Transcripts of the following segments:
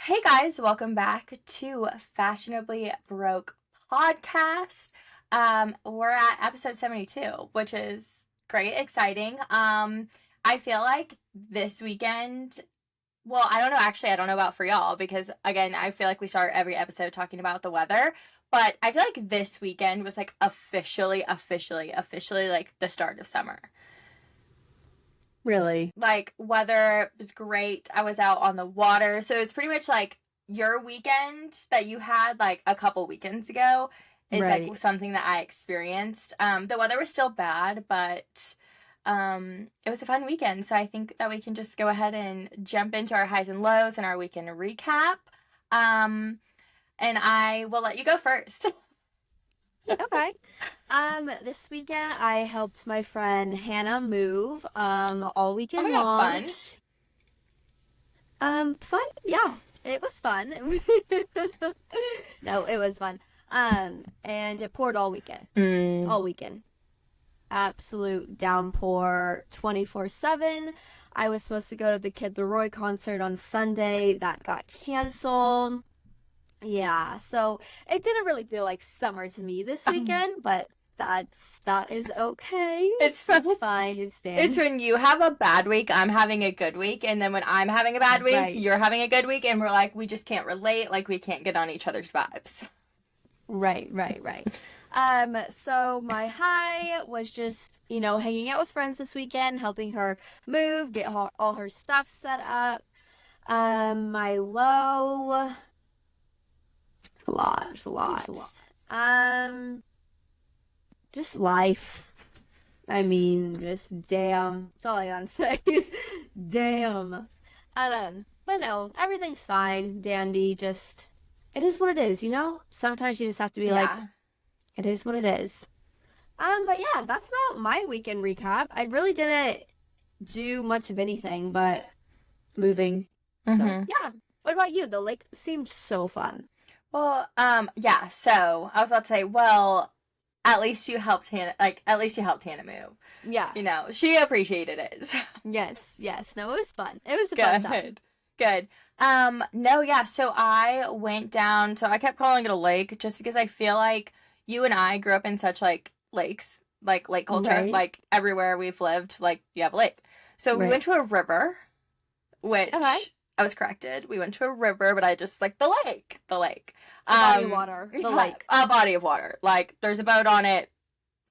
Hey guys, welcome back to Fashionably Broke Podcast. We're at episode 72, which is great, exciting. I feel like this weekend, well, I don't know, actually, I don't know about for y'all because, again, I feel like we start every episode talking about the weather, but I feel like this weekend was like officially like the start of summer. Really? Like, weather was great. I was out on the water. So it was pretty much like your weekend that you had like a couple weekends ago is Right. like something that I experienced. The weather was still bad, but it was a fun weekend. So I think that we can just go ahead and jump into our highs and lows and our weekend recap. And I will let you go first. Okay. This weekend I helped my friend Hannah move all weekend Oh my God, long. fun? Fun? Yeah, it was fun. No, it was fun. And it poured all weekend. All weekend. Absolute downpour 24/7. I was supposed to go to the Kid Leroy concert on Sunday. That got canceled. Yeah, so it didn't really feel like summer to me this weekend, but that is okay. It's fine. It's when you have a bad week, I'm having a good week, and then when I'm having a bad week, Right. you're having a good week, and we're like, we just can't relate, like we can't get on each other's vibes. Right. So my high was just, hanging out with friends this weekend, helping her move, get all her stuff set up. My low, it's a lot. It's a lot. Just life. I mean, just damn. That's all I gotta say is damn. But no, everything's fine, dandy. Just, it is what it is, Sometimes you just have to be like, it is what it is. But yeah, that's about my weekend recap. I really didn't do much of anything but moving. So yeah. What about you? The lake seemed so fun. Well, yeah, so I was about to say, well, at least you helped Hannah move. Yeah. She appreciated it. Yes. No, it was fun. It was a fun time. Good. No, yeah, so I went down, so I kept calling it a lake just because I feel like you and I grew up in such, like, lakes, like, lake culture. Right. Like, everywhere we've lived, like, you have a lake. So we went to a river, which I was corrected. We went to a river, but I just, like, the lake. A body of water. The lake. A body of water. Like, there's a boat on it.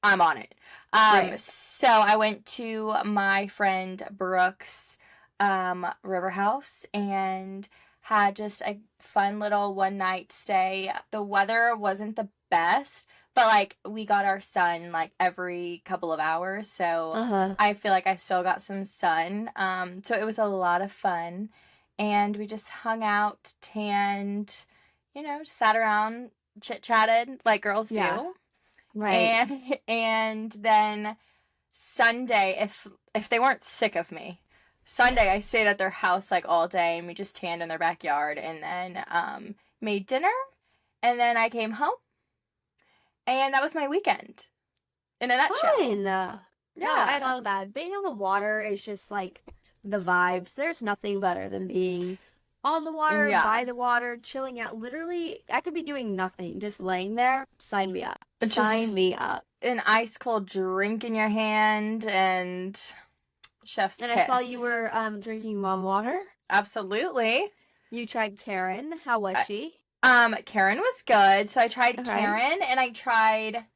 I'm on it. Right. So I went to my friend Brooke's river house and had just a fun little one night stay. The weather wasn't the best, but like we got our sun like every couple of hours, so I feel like I still got some sun. So it was a lot of fun, and we just hung out, tanned, just sat around, chit-chatted like girls do. Right. And then Sunday, if they weren't sick of me, Sunday I stayed at their house like all day, and we just tanned in their backyard, and then made dinner, and then I came home, and that was my weekend in a nutshell. Fun. No, I love that. Being on the water is just like the vibes. There's nothing better than being on the water, by the water, chilling out. Literally, I could be doing nothing, just laying there. Sign me up. Sign me up. An ice cold drink in your hand and chef's kiss. And I saw you were drinking mom water. Absolutely. You tried Karen. How was she? Karen was good. So I tried Karen, and I tried.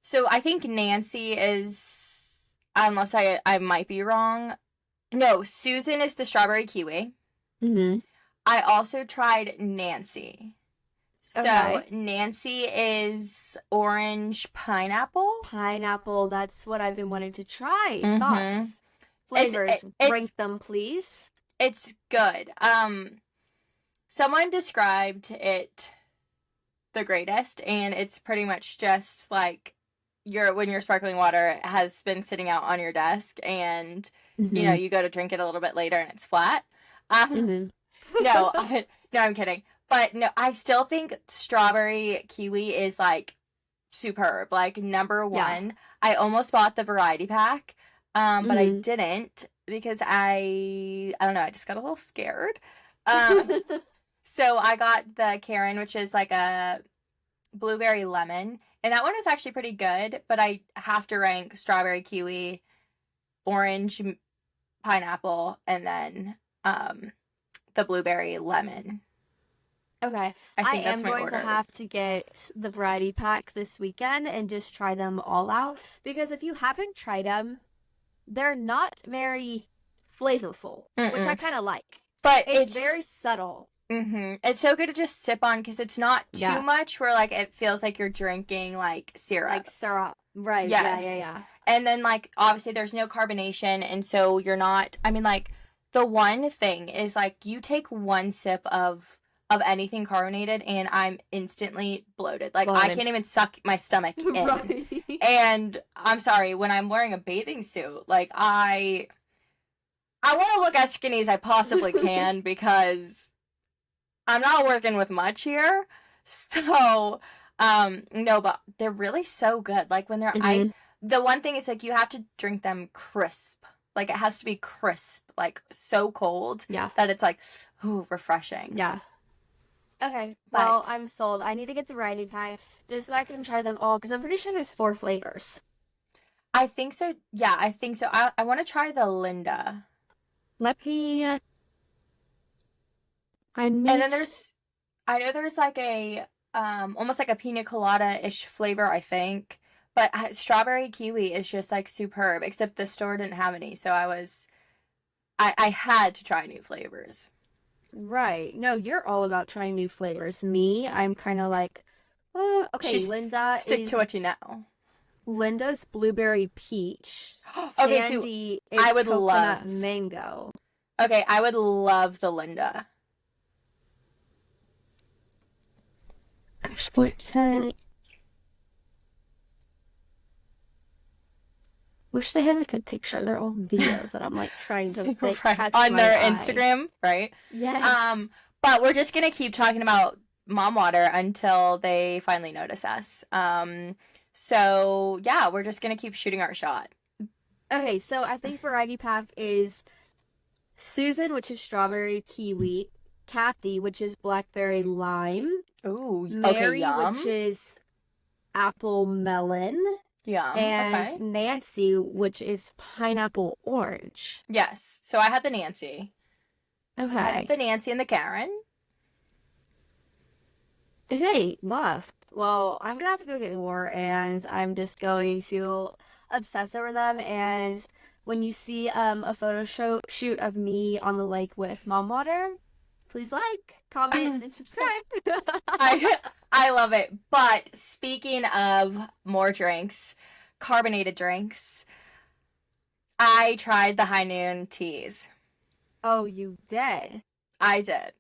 So I think Nancy is, unless I might be wrong. No, Susan is the strawberry kiwi. I also tried Nancy. So Nancy is orange pineapple. Pineapple. That's what I've been wanting to try. Thoughts, flavors, rank them, please. It's good. Someone described it the greatest, and it's pretty much just like when your sparkling water has been sitting out on your desk, and you go to drink it a little bit later, and it's flat. No, I'm kidding. But no, I still think strawberry kiwi is like superb, like number one. Yeah. I almost bought the variety pack, but I didn't because I don't know, I just got a little scared. So I got the Karen, which is like a blueberry lemon, and that one was actually pretty good, but I have to rank strawberry kiwi, orange pineapple, and then the blueberry lemon. Okay. I think that's am my going order. to have to get the variety pack this weekend and just try them all out. Because if you haven't tried them, they're not very flavorful, which I kind of like. But It's very subtle. It's so good to just sip on because it's not too much where like it feels like you're drinking like syrup. Like syrup. Right. Yes. Yeah. And then like obviously there's no carbonation, and so you're not, I mean, like the one thing is like you take one sip of anything carbonated and I'm instantly bloated. Like I can't even suck my stomach in. Right. And I'm sorry, when I'm wearing a bathing suit, like I want to look as skinny as I possibly can because I'm not working with much here. So, no, but they're really so good. Like when they're iced, the one thing is like you have to drink them crisp. Like it has to be crisp, like so cold that it's like, ooh, refreshing. Yeah. Okay, well, I'm sold. I need to get the variety pack just so I can try them all because I'm pretty sure there's 4 flavors. I think so. Yeah, I think so. I want to try the Linda. Let me. And then I know there's like a almost like a pina colada-ish flavor, I think. But strawberry kiwi is just like superb, except the store didn't have any, so I had to try new flavors. Right. No, you're all about trying new flavors. Me, I'm kind of like, okay, Linda stick to what you know. Linda's blueberry peach. Okay, Sandy so is I would coconut love mango. Okay, I would love the Linda. Split 10. Wish they had a good picture of their own videos that I'm like trying to like, catch on their eye. Instagram, right? Yes. But we're just gonna keep talking about mom water until they finally notice us. So yeah, we're just gonna keep shooting our shot. Okay, so I think variety pack is Susan, which is strawberry kiwi, Kathy, which is blackberry lime, Ooh, Mary, okay, which is apple melon, and Nancy, which is pineapple orange. Yes. So I had the Nancy. Okay. I had the Nancy and the Karen. Okay, love. Well, I'm gonna have to go get more, and I'm just going to obsess over them. And when you see a photo shoot of me on the lake with mom water, please like, comment, and subscribe. I love it. But speaking of more drinks, carbonated drinks, I tried the High Noon teas. Oh, you did? I did.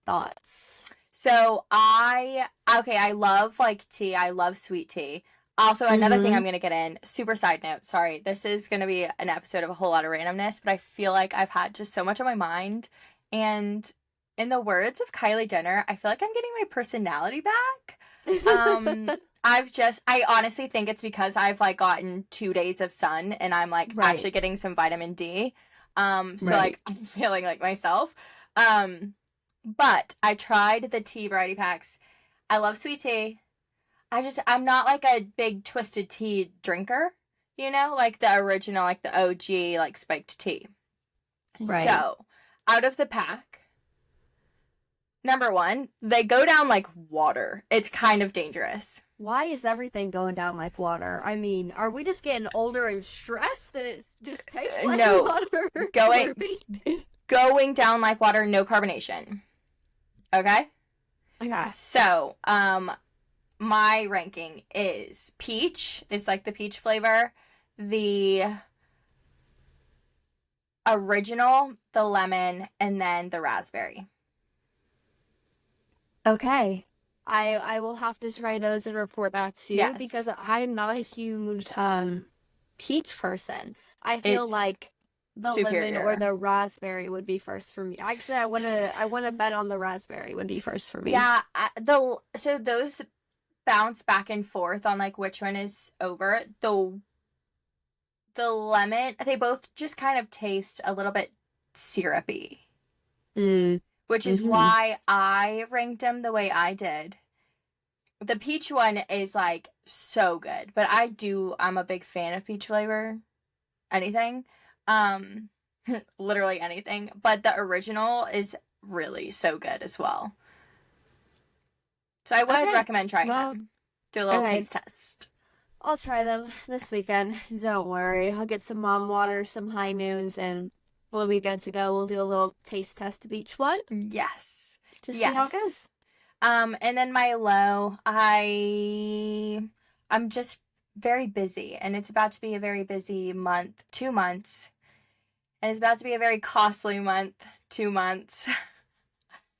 Thoughts? So I love like tea. I love sweet tea. Also, another thing I'm going to get in, super side note, sorry, this is going to be an episode of a whole lot of randomness, but I feel like I've had just so much on my mind. And in the words of Kylie Jenner, I feel like I'm getting my personality back. I honestly think it's because I've like gotten 2 days of sun and I'm like actually getting some vitamin D. Like I'm feeling like myself. But I tried the tea variety packs. I love sweet tea. I'm not like a big twisted tea drinker, you know, like the original, like the OG, like spiked tea. Right. So, out of the pack, number 1, they go down like water. It's kind of dangerous. Why is everything going down like water? I mean, are we just getting older and stressed and it just tastes like water? Going down like water, no carbonation. Okay? Okay. So, my ranking is peach, is like the peach flavor, the original, the lemon, and then the raspberry. Okay. I will have to try those and report back to you because I'm not a huge peach person. I feel like the lemon or the raspberry would be first for me. Actually, I wanna bet on the raspberry would be first for me. Yeah, so those bounce back and forth on like which one is over. The lemon, they both just kind of taste a little bit syrupy. Which which is why I ranked them the way I did. The peach one is like so good, but I'm a big fan of peach flavor. Anything. Literally anything. But the original is really so good as well. So I would recommend trying them. Do a little taste test. I'll try them this weekend. Don't worry. I'll get some mom water, some high noons, and we'll be good to go. We'll do a little taste test of each one. Yes. Just see how it goes. And then my low, I'm just very busy, and it's about to be a very busy month, 2 months. And it's about to be a very costly month, 2 months.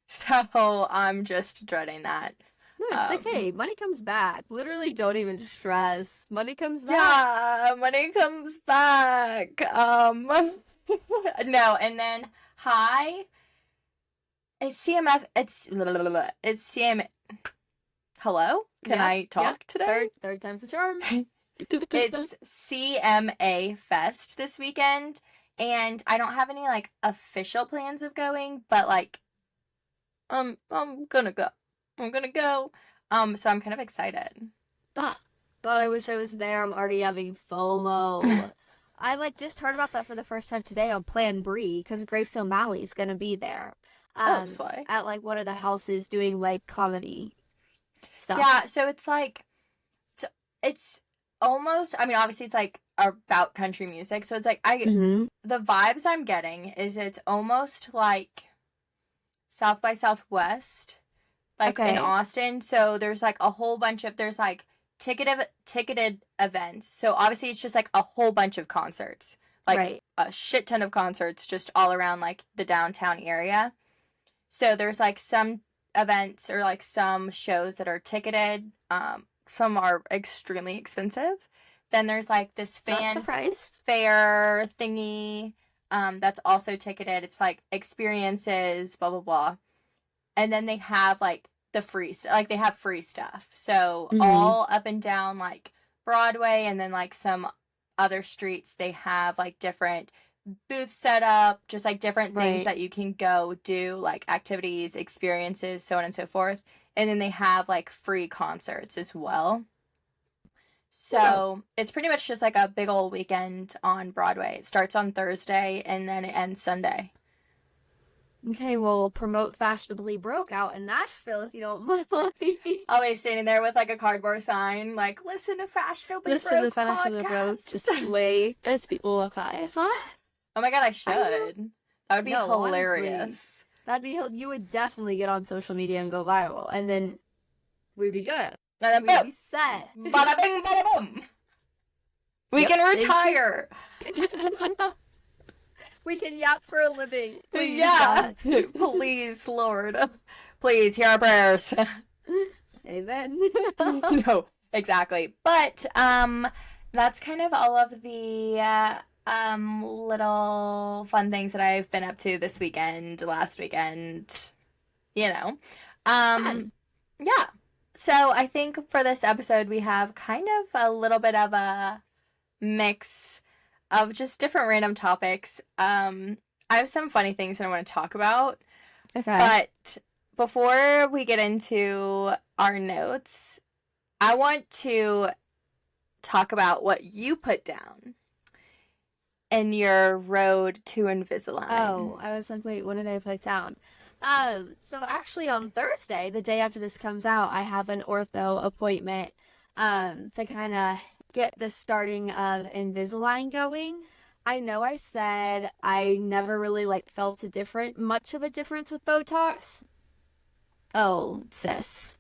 So I'm just dreading that. No, it's okay. Money comes back. Literally, don't even stress. Money comes back. Yeah, money comes back. No, and then high. It's CMF. It's CM. Hello? Can I talk today? Third time's the charm. It's CMA Fest this weekend, and I don't have any like official plans of going, but like, I'm gonna go. So I'm kind of excited. God, I wish I was there. I'm already having FOMO. I just heard about that for the first time today on Plan Brie, because Grace O'Malley's gonna be there. Slay. At like one of the houses doing like comedy stuff. Yeah, so it's like, it's almost, I mean, obviously it's like about country music, so it's like, the vibes I'm getting is it's almost like South by Southwest, like in Austin. So there's like a whole bunch of, there's like ticketed events. So obviously it's just like a whole bunch of concerts, like a shit ton of concerts just all around like the downtown area. So there's like some events or like some shows that are ticketed. Some are extremely expensive. Then there's like this fan fair thingy that's also ticketed. It's like experiences, blah, blah, blah. And then they have like the free they have free stuff. So all up and down like Broadway, and then like some other streets, they have like different booths set up, just like different things that you can go do, like activities, experiences, so on and so forth. And then they have like free concerts as well. So it's pretty much just like a big old weekend on Broadway. It starts on Thursday and then it ends Sunday. Okay, well, promote Fashionably Broke out in Nashville if you don't mind. I'll be standing there with like a cardboard sign, like, listen to Fashionably Broke podcast. Just wait as people walk by. Oh my god, I should. That would be hilarious. Honestly, you would definitely get on social media and go viral, and then we'd be good. We'd be set. Bada bing, bada boom. We can retire. We can yap for a living. Please, God. Please, Lord. Please, hear our prayers. Amen. No, exactly. But that's kind of all of the little fun things that I've been up to this weekend, last weekend, you know. Yeah. So I think for this episode we have kind of a little bit of a mix of just different random topics. I have some funny things that I want to talk about. Okay. But before we get into our notes, I want to talk about what you put down in your road to Invisalign. Oh, I was like, wait, what did I put down? So actually on Thursday, the day after this comes out, I have an ortho appointment to kind of get the starting of Invisalign going. I know I said I never really felt much of a difference with Botox. Oh, sis.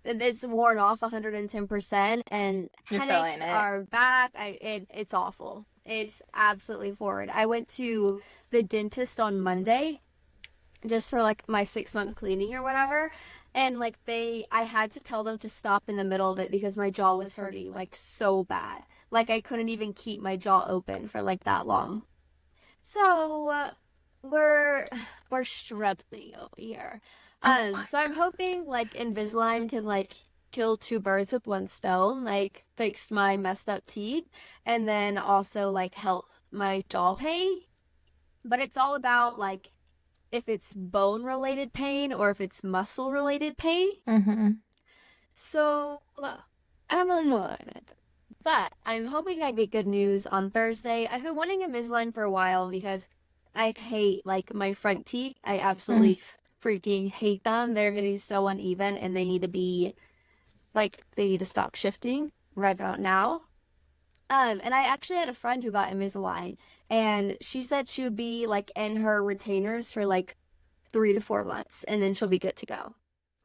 It's worn off 110%, and headaches are back. It's awful. It's absolutely horrid. I went to the dentist on Monday just for my 6-month cleaning or whatever, and I had to tell them to stop in the middle of it because my jaw was hurting so bad. I couldn't even keep my jaw open for that long. So we're struggling over here. So I'm hoping Invisalign can kill 2 birds with 1 stone, fix my messed up teeth, and then also help my jaw pain. But it's all about if it's bone related pain or if it's muscle related pain. Mm-hmm. So I don't know. But I'm hoping I get good news on Thursday. I've been wanting Invisalign for a while because I hate, like, my front teeth. I absolutely freaking hate them. They're getting so uneven, and they need to be, like, they need to stop shifting right about now. And I actually had a friend who got Invisalign, and she said she would be, like, in her retainers for, like, 3 to 4 months, and then she'll be good to go.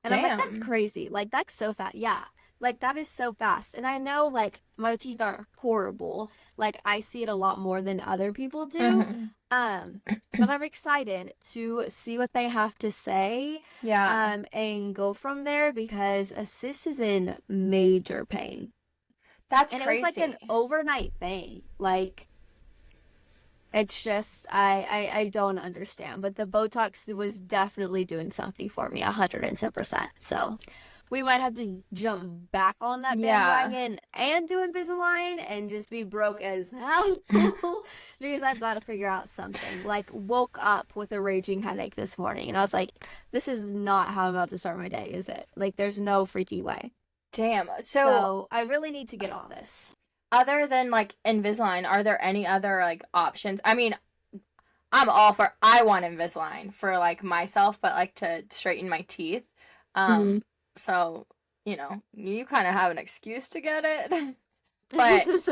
And I'm like, that's Damn. crazy. Like, that's so fast. Yeah. Like, that is so fast. And I know, like, my teeth are horrible. Like, I see it a lot more than other people do. Mm-hmm. But I'm excited to see what they have to say, Yeah. and go from there because Sis is in major pain. That's And it was like crazy. an overnight thing. Like, it's just, I don't understand. But the Botox was definitely doing something for me, 110%. So we might have to jump back on that Yeah. bandwagon and do Invisalign and just be broke as hell because I've got to figure out something. Like, woke up with a raging headache this morning, and I was like, this is not how I'm about to start my day, is it? Like, there's no freaking way. Damn. So I really need to get on this. Other than like Invisalign, are there any other like options? I mean, I want Invisalign for like myself, but like to straighten my teeth. Mhm. So, you kind of have an excuse to get it. But is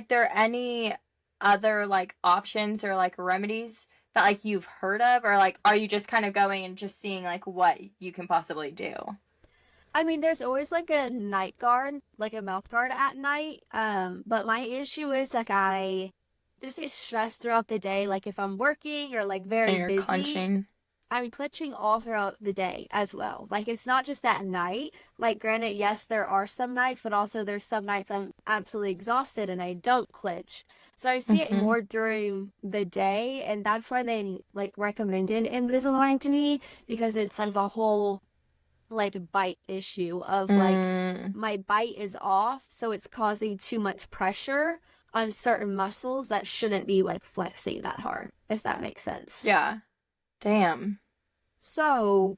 there any other like options or like remedies that like you've heard of, or like are you just kind of going and just seeing like what you can possibly do? I mean, there's always like a night guard, like a mouth guard at night. But my issue is like I just get stressed throughout the day. Like if I'm working or like very And you're busy, clenching. I'm clenching all throughout the day as well. Like it's not just at night. Like granted, yes, there are some nights, but also there's some nights I'm absolutely exhausted and I don't clench. So I see it Mm-hmm. more during the day, and that's why they like recommended Invisalign to me because it's kind of a whole like bite issue of like Mm, my bite is off, so it's causing too much pressure on certain muscles that shouldn't be like flexing that hard, if that makes sense. yeah. Damn. So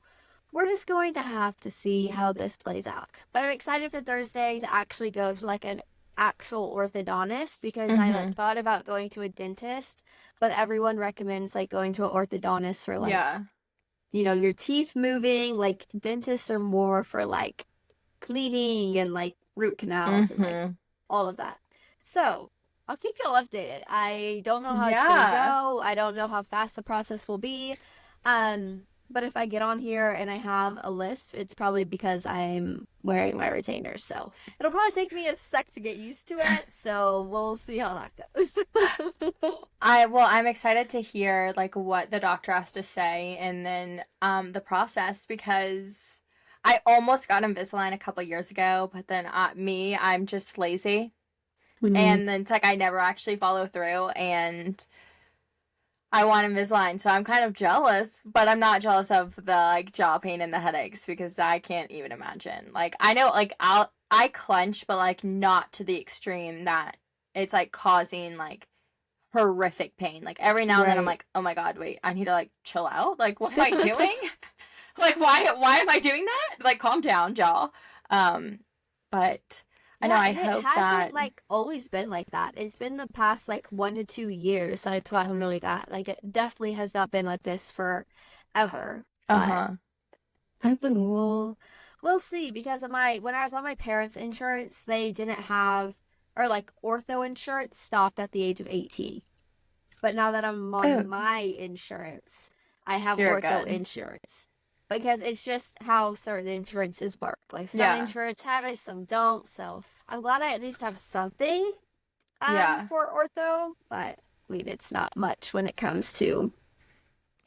we're just going to have to see how this plays out. But I'm excited for Thursday to actually go to like an actual orthodontist because I Mm-hmm. like thought about going to a dentist, but everyone recommends like going to an orthodontist for like Yeah. your teeth moving. Like dentists are more for like cleaning and like root canals and like Mm-hmm. all of that. So I'll keep you all updated. I don't know how it's gonna Yeah. go. I don't know how fast the process will be. But if I get on here and I have a list, it's probably because I'm wearing my retainers. So it'll probably take me a sec to get used to it. So we'll see how that goes. I'm excited to hear like what the doctor has to say and then the process, because I almost got Invisalign a couple years ago, but then I'm just lazy. And then it's like I never actually follow through, and I want Invisalign, so I'm kind of jealous, but I'm not jealous of the like jaw pain and the headaches because I can't even imagine. Like I know like I clench, but like not to the extreme that it's like causing like horrific pain. Like every now and then I'm Right. like, oh my god, wait, I need to like chill out. Like what am I doing? Like why am I doing that? Like calm down, jaw. But I know Yeah, I and it hope hasn't that like always been like that. It's been the past like 1 to 2 years that it's gotten really bad. Like it definitely has not been like this forever. But uh-huh. we'll see because of my when I was on my parents' insurance, they didn't have or like ortho insurance stopped at the age of 18. But now that I'm Oh, on my insurance, I have you're ortho good. insurance. Because it's just how certain insurances work. Like some Yeah. insurance have it, some don't. So I'm glad I at least have something Yeah. for ortho. But I mean it's not much when it comes to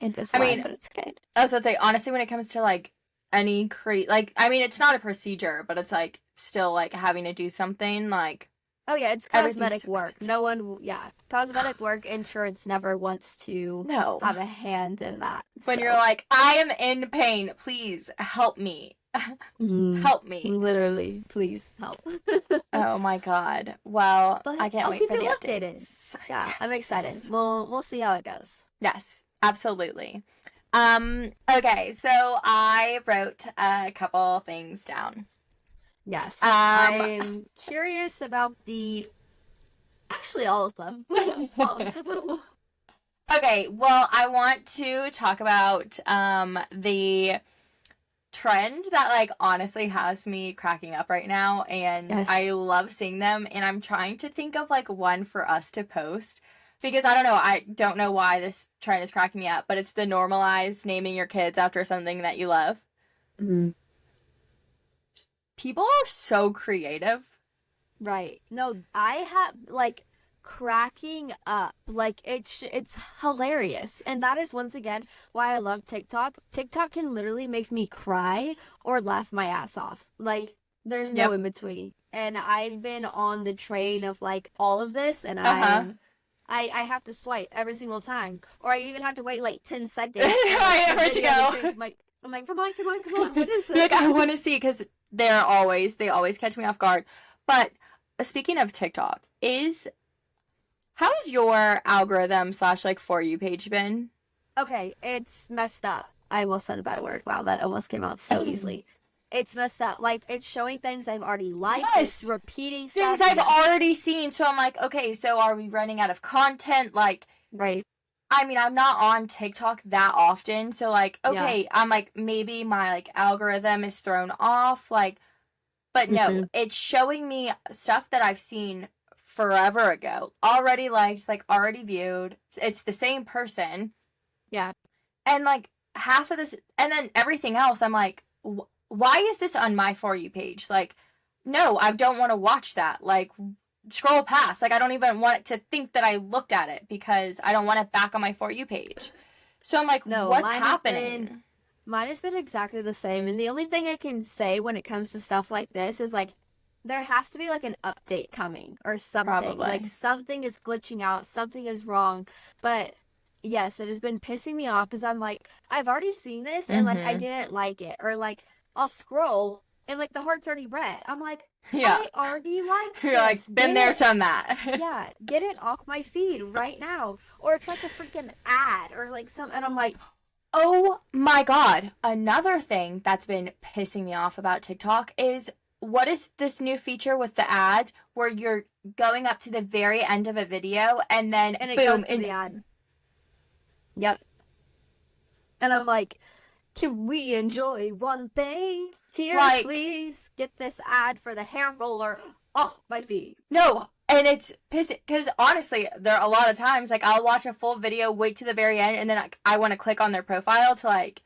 I Invisalign, mean, but it's good. I was gonna say, honestly, when it comes to like like, I mean, it's not a procedure, but it's like still like having to do something. Like Oh yeah, it's everything's cosmetic too work. expensive. No one, yeah, cosmetic work. Insurance never wants to No. have a hand in that. When you're So like, I am in pain, please help me. Help me. literally, please help. Oh my god. Well, But I can't I'll wait keep for you the updated. updates. Yeah, I'm excited. Yes. We'll see how it goes. Yes. Absolutely. Okay, so I wrote a couple things down. Yes. Um, I'm curious about actually all of them. All of them. okay, well, I want to talk about the trend that like honestly has me cracking up right now, and Yes. I love seeing them, and I'm trying to think of like one for us to post because I don't know why this trend is cracking me up, but it's the normalized naming your kids after something that you love. Mm. People are so creative. Right. No, I have like cracking up. Like it's hilarious. And that is once again why I love TikTok. TikTok can literally make me cry or laugh my ass off. Like there's no Yep. in between. And I've been on the train of like all of this and Uh-huh. I have to swipe every single time. Or I even have to wait like 10 seconds. Right, And, for like, it to the video go. change. I'm like, come on, what is this? Like I want to see because they always catch me off guard. But speaking of TikTok, how has your algorithm / like for you page been? Okay, it's messed up. I almost said a bad word. Wow, that almost came out so easily. It's messed up. Like, it's showing things I've already liked. Yes. It's repeating Things stuff. I've already seen. So I'm like, okay, so are we running out of content? Like, Right. I mean, I'm not on TikTok that often. So like, Yeah. okay, I'm like, maybe my like algorithm is thrown off. Like, but no, Mhm. it's showing me stuff that I've seen forever ago, already liked, like already viewed. It's the same person. Yeah. And like half of this, and then everything else, I'm like, why is this on my For You page? Like, no, I don't want to watch that. Like, scroll past. Like, I don't even want it to think that I looked at it because I don't want it back on my For You page. So I'm like, No, what's mine happening? Mine has been exactly the same. And the only thing I can say when it comes to stuff like this is like, there has to be like an update coming or something. Probably. Like something is glitching out, something is wrong. But yes, it has been pissing me off because I'm like, I've already seen this and like I Mhm. didn't like it. Or like I'll scroll and like the heart's already red. I'm like, Yeah. I already liked You're this. like, been there, done that. Yeah, get it off my feed right now. Or it's like a freaking ad or like and I'm like, Oh my god. Another thing that's been pissing me off about TikTok is what is this new feature with the ads where you're going up to the very end of a video and then and it boom goes to the ad. Yep. And I'm like, can we enjoy one thing? Here, Like- please get this ad for the hair roller off my feed. No, and it's pissing because honestly, there are a lot of times like I'll watch a full video, wait to the very end, and then like, I want to click on their profile to like,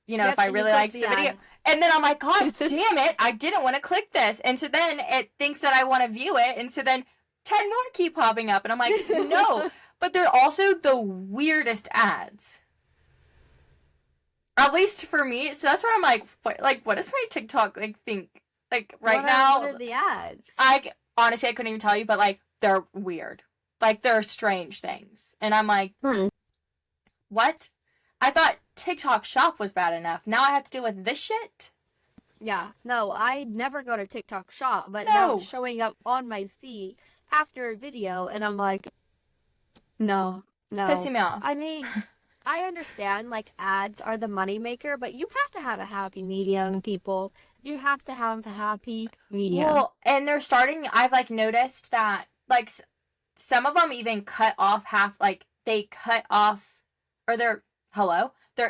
you know, Yep, if I and you really click liked the the video, ad. and then I'm like, God damn it, I didn't want to click this, and so then it thinks that I want to view it, and so then 10 more keep popping up, and I'm like, no, but they're also the weirdest ads. At least for me, so that's where I'm like, what does my TikTok like think? Like right now, What are the ads? I honestly I couldn't even tell you, but like they're weird, like they're strange things, and I'm like, what? I thought TikTok Shop was bad enough. Now I have to deal with this shit. Yeah, no, I never go to TikTok Shop, but No. now it's showing up on my feed after a video, and I'm like, no. Pissing me off. I mean, I understand, like, ads are the moneymaker, but you have to have a happy medium, people. You have to have a happy medium. Well, and they're starting. I've like noticed that like some of them even cut off half. Like they cut off, or they're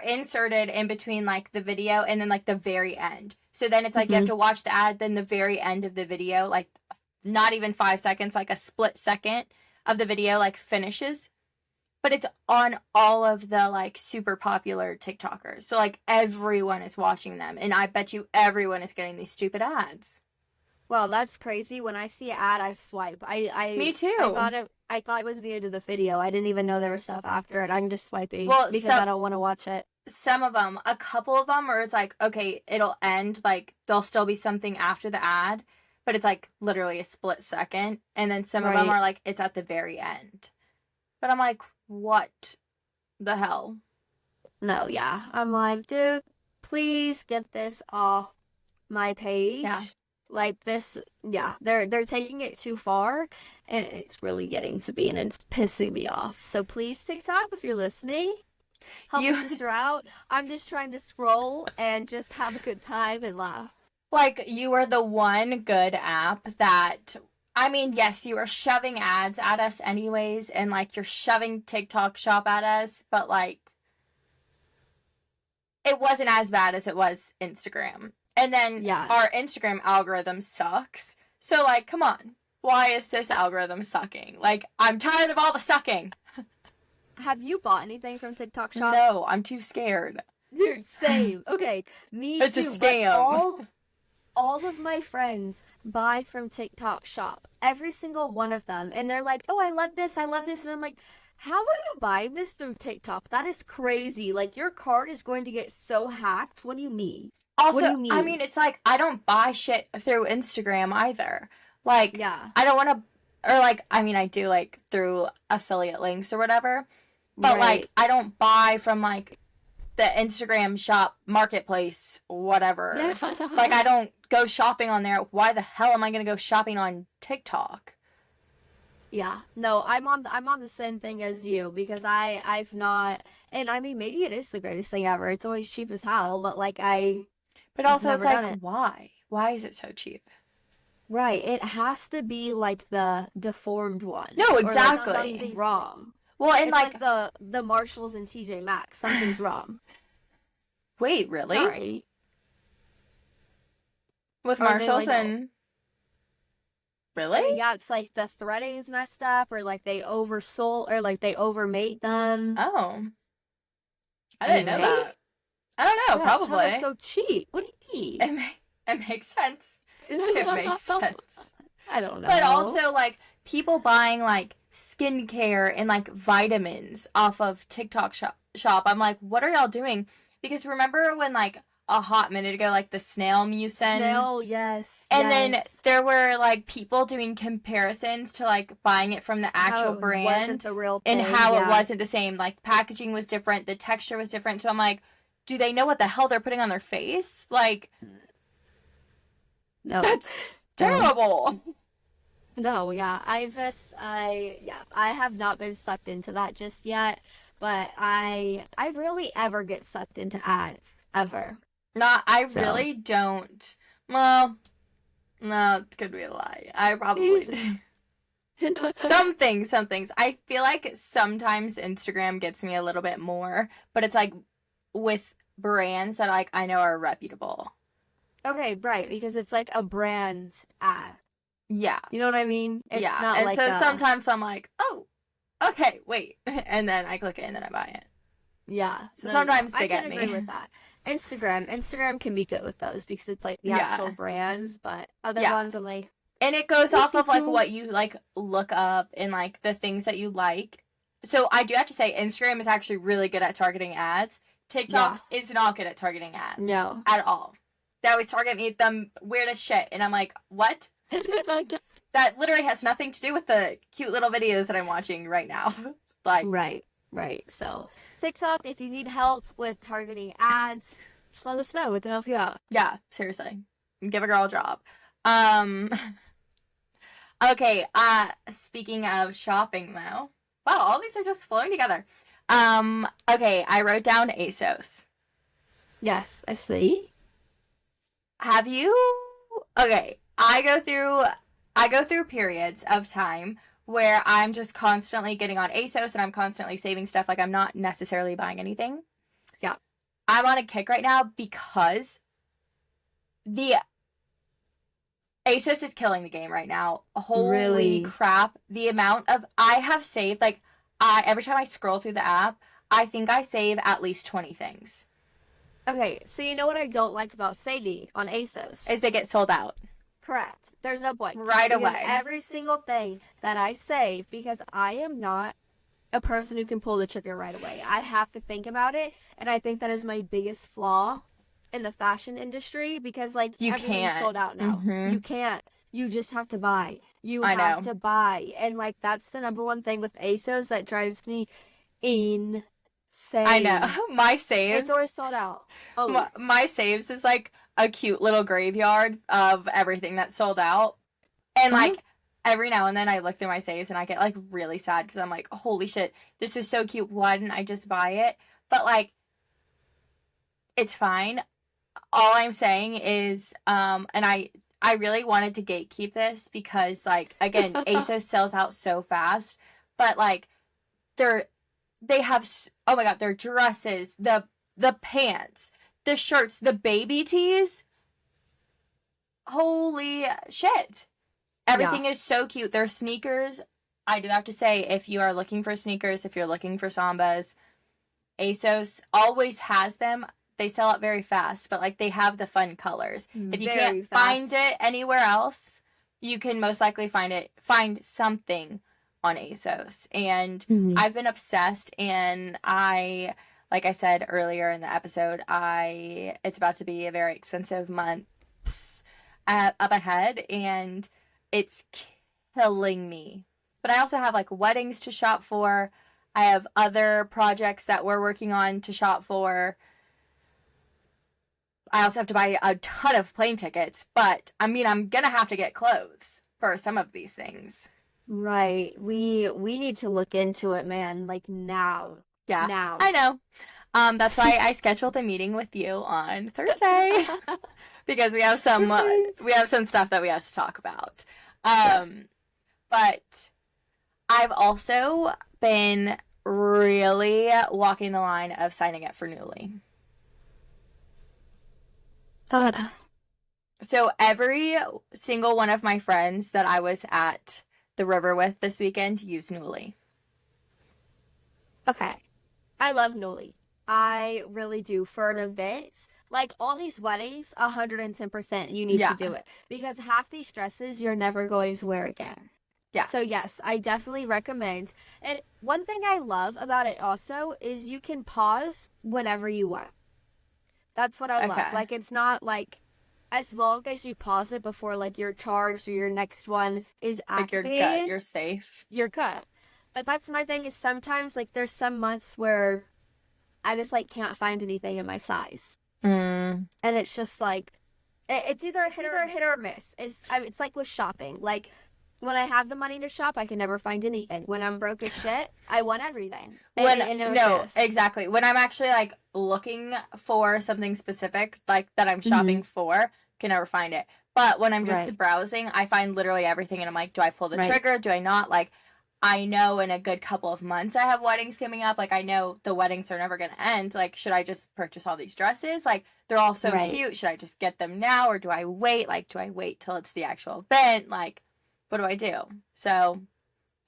inserted in between like the video and then like the very end. So then it's like you have to watch the ad, then the very end of the video, like not even 5 seconds, like a split second of the video like finishes. But it's on all of the like super popular TikTokers. So like everyone is watching them. And I bet you everyone is getting these stupid ads. Well, that's crazy. When I see an ad, I swipe. Me too. I thought it was the end of the video. I didn't even know there was stuff after it. I'm just swiping Well, because I don't want to watch it. Some of them, a couple of them, where it's like, okay, it'll end, like, there'll still be something after the ad, but it's like literally a split second. And then some of them Right. are like, it's at the very end. But I'm like, what the hell? No, yeah. I'm like, dude, please get this off my page. Yeah. Like this, yeah, they're taking it too far, and it's really getting to be, and it's pissing me off. So please, TikTok, if you're listening, help You- a sister out. I'm just trying to scroll and just have a good time and laugh. Like, you are the one good app that, I mean, yes, you are shoving ads at us anyways, and, like, you're shoving TikTok Shop at us, but, like, it wasn't as bad as it was Instagram. And then Yeah. our Instagram algorithm sucks. So, like, come on. Why is this algorithm sucking? Like, I'm tired of all the sucking. Have you bought anything from TikTok Shop? No, I'm too scared. Dude, same. Okay, me It's too. a scam. But all of my friends buy from TikTok Shop. Every single one of them. And they're like, oh, I love this. And I'm like, how are you buying this through TikTok? That is crazy. Like, your card is going to get so hacked. What do you mean? Also, What do you mean? I mean, it's like, I don't buy shit through Instagram either. Like, Yeah. I don't want to, or like, I mean, I do, like, through affiliate links or whatever. But, Right. like, I don't buy from, like, the Instagram shop marketplace, whatever. Yeah. Like, I don't go shopping on there. Why the hell am I going to go shopping on TikTok? Yeah, no, I'm on the same thing as you because I've not, and I mean maybe it is the greatest thing ever. It's always cheap as hell, but like But also, I've it's never like, done it. why? Why is it so cheap? right, it has to be like the deformed one. No, Or like exactly. something's wrong. Well, and It's like, like the Marshalls and TJ Maxx. Something's wrong. wait, really? Sorry. With Or they, Marshalls like, and... Really? Yeah, it's like the threading's messed up, or like they oversold, or like they overmade them. Oh. I didn't know Anyway. that. I don't know, Yeah, that's how probably. they're so cheap. What do you mean? It makes sense. It makes sense. I don't know. But also, like, people buying, like, skincare and, like, vitamins off of TikTok shop. I'm like, what are y'all doing? Because remember when, like, a hot minute ago, like, the snail mucin? Snail, yes. And then yes. there were, like, people doing comparisons to, like, buying it from the actual How it brand. wasn't a real thing. And how it yeah. wasn't the same. Like, packaging was different. The texture was different. So I'm like, do they know what the hell they're putting on their face? Like, No. that's terrible. No, yeah. I have not been sucked into that just yet, but I rarely ever get sucked into ads. Ever. I So. really don't. Well, no, it could be a lie. I probably do. Some things. I feel like sometimes Instagram gets me a little bit more, but it's like with brands that like I know are reputable. Okay, right, because it's like a brand ad. Yeah. You know what I mean? It's yeah. not And like so sometimes I'm like, oh, okay, wait. And then I click it and then I buy it. Yeah. So sometimes they I get can me. agree with that. Instagram can be good with those because it's like the Yeah. actual brands, but other Yeah. ones I'm like, And it goes This off is of like cool. what you like look up and like the things that you like. So I do have to say Instagram is actually really good at targeting ads. TikTok is not good at targeting ads. no. At all. They always target me the weirdest shit and I'm like, what? That literally has nothing to do with the cute little videos that I'm watching right now. Like, Right. So TikTok, if you need help with targeting ads, just let us know. We can help you out. yeah, seriously. Give a girl a job. Okay, speaking of shopping though. Wow, all these are just flowing together. Okay, I wrote down ASOS. Yes, I see. Have you? Okay, I go through periods of time where I'm just constantly getting on ASOS and I'm constantly saving stuff. Like I'm not necessarily buying anything. Yeah. I'm on a kick right now because the ASOS is killing the game right now. Holy Really? crap. The amount of I have saved, like every time I scroll through the app, I think I save at least 20 things. Okay, so you know what I don't like about saving on ASOS? Is they get sold out. Correct. There's no point. Right Because away. every single thing that I save, because I am not a person who can pull the trigger right away. I have to think about it, and I think that is my biggest flaw in the fashion industry because like You everything's can't. sold out now. Mhm. You can't. You just have to buy. You I have know. to buy. And like that's the number one thing with ASOS that drives me insane. I know. My saves. It's always sold out. Always. My saves is like a cute little graveyard of everything that's sold out. And like every now and then I look through my saves and I get like really sad because I'm like, holy shit, this is so cute. Why didn't I just buy it? But, like, it's fine. All I'm saying is, and I really wanted to gatekeep this because, like, again, ASOS sells out so fast, but, like, they have, oh my god, their dresses, the pants, the shirts, the baby tees, holy shit. Everything is so cute. Their sneakers, I do have to say, if you are looking for sneakers, if you're looking for Sambas, ASOS always has them. They sell out very fast, but, like, they have the fun colors. If you can't find it anywhere else, you can most likely find something on ASOS. And I've been obsessed, and like I said earlier in the episode, it's about to be a very expensive month up ahead, and it's killing me. But I also have, like, weddings to shop for. I have other projects that we're working on to shop for. I also have to buy a ton of plane tickets, but, I mean, I'm gonna have to get clothes for some of these things. Right. We need to look into it, man. Like, now. Yeah. Now. I know. That's why I scheduled a meeting with you on Thursday. Because we have some stuff that we have to talk about. But I've also been really walking the line of signing up for Newly. So every single one of my friends that I was at the river with this weekend used Newly. Okay. I love Newly. I really do. For an event, like all these weddings, 110% you need to do it. Because half these dresses you're never going to wear again. Yeah. So yes, I definitely recommend. And one thing I love about it also is you can pause whenever you want. That's what I love. Like, it's not like, as long as you pause it before, like, your charge or your next one is activated. Like, you're good. You're safe. You're good. But that's my thing is sometimes, like, there's some months where I just, like, can't find anything in my size. And it's just, like, it's either a hit or miss. It's like with shopping. Like, when I have the money to shop, I can never find anything. When I'm broke as shit, I want everything. Exactly. When I'm actually, like, looking for something specific, like, that I'm shopping for, can never find it. But when I'm just browsing, I find literally everything, and I'm like, do I pull the trigger? Do I not? Like, I know in a good couple of months I have weddings coming up. Like, I know the weddings are never going to end. Like, should I just purchase all these dresses? Like, they're all so cute. Should I just get them now, or do I wait? Like, do I wait till it's the actual event? Like, what do I do? So,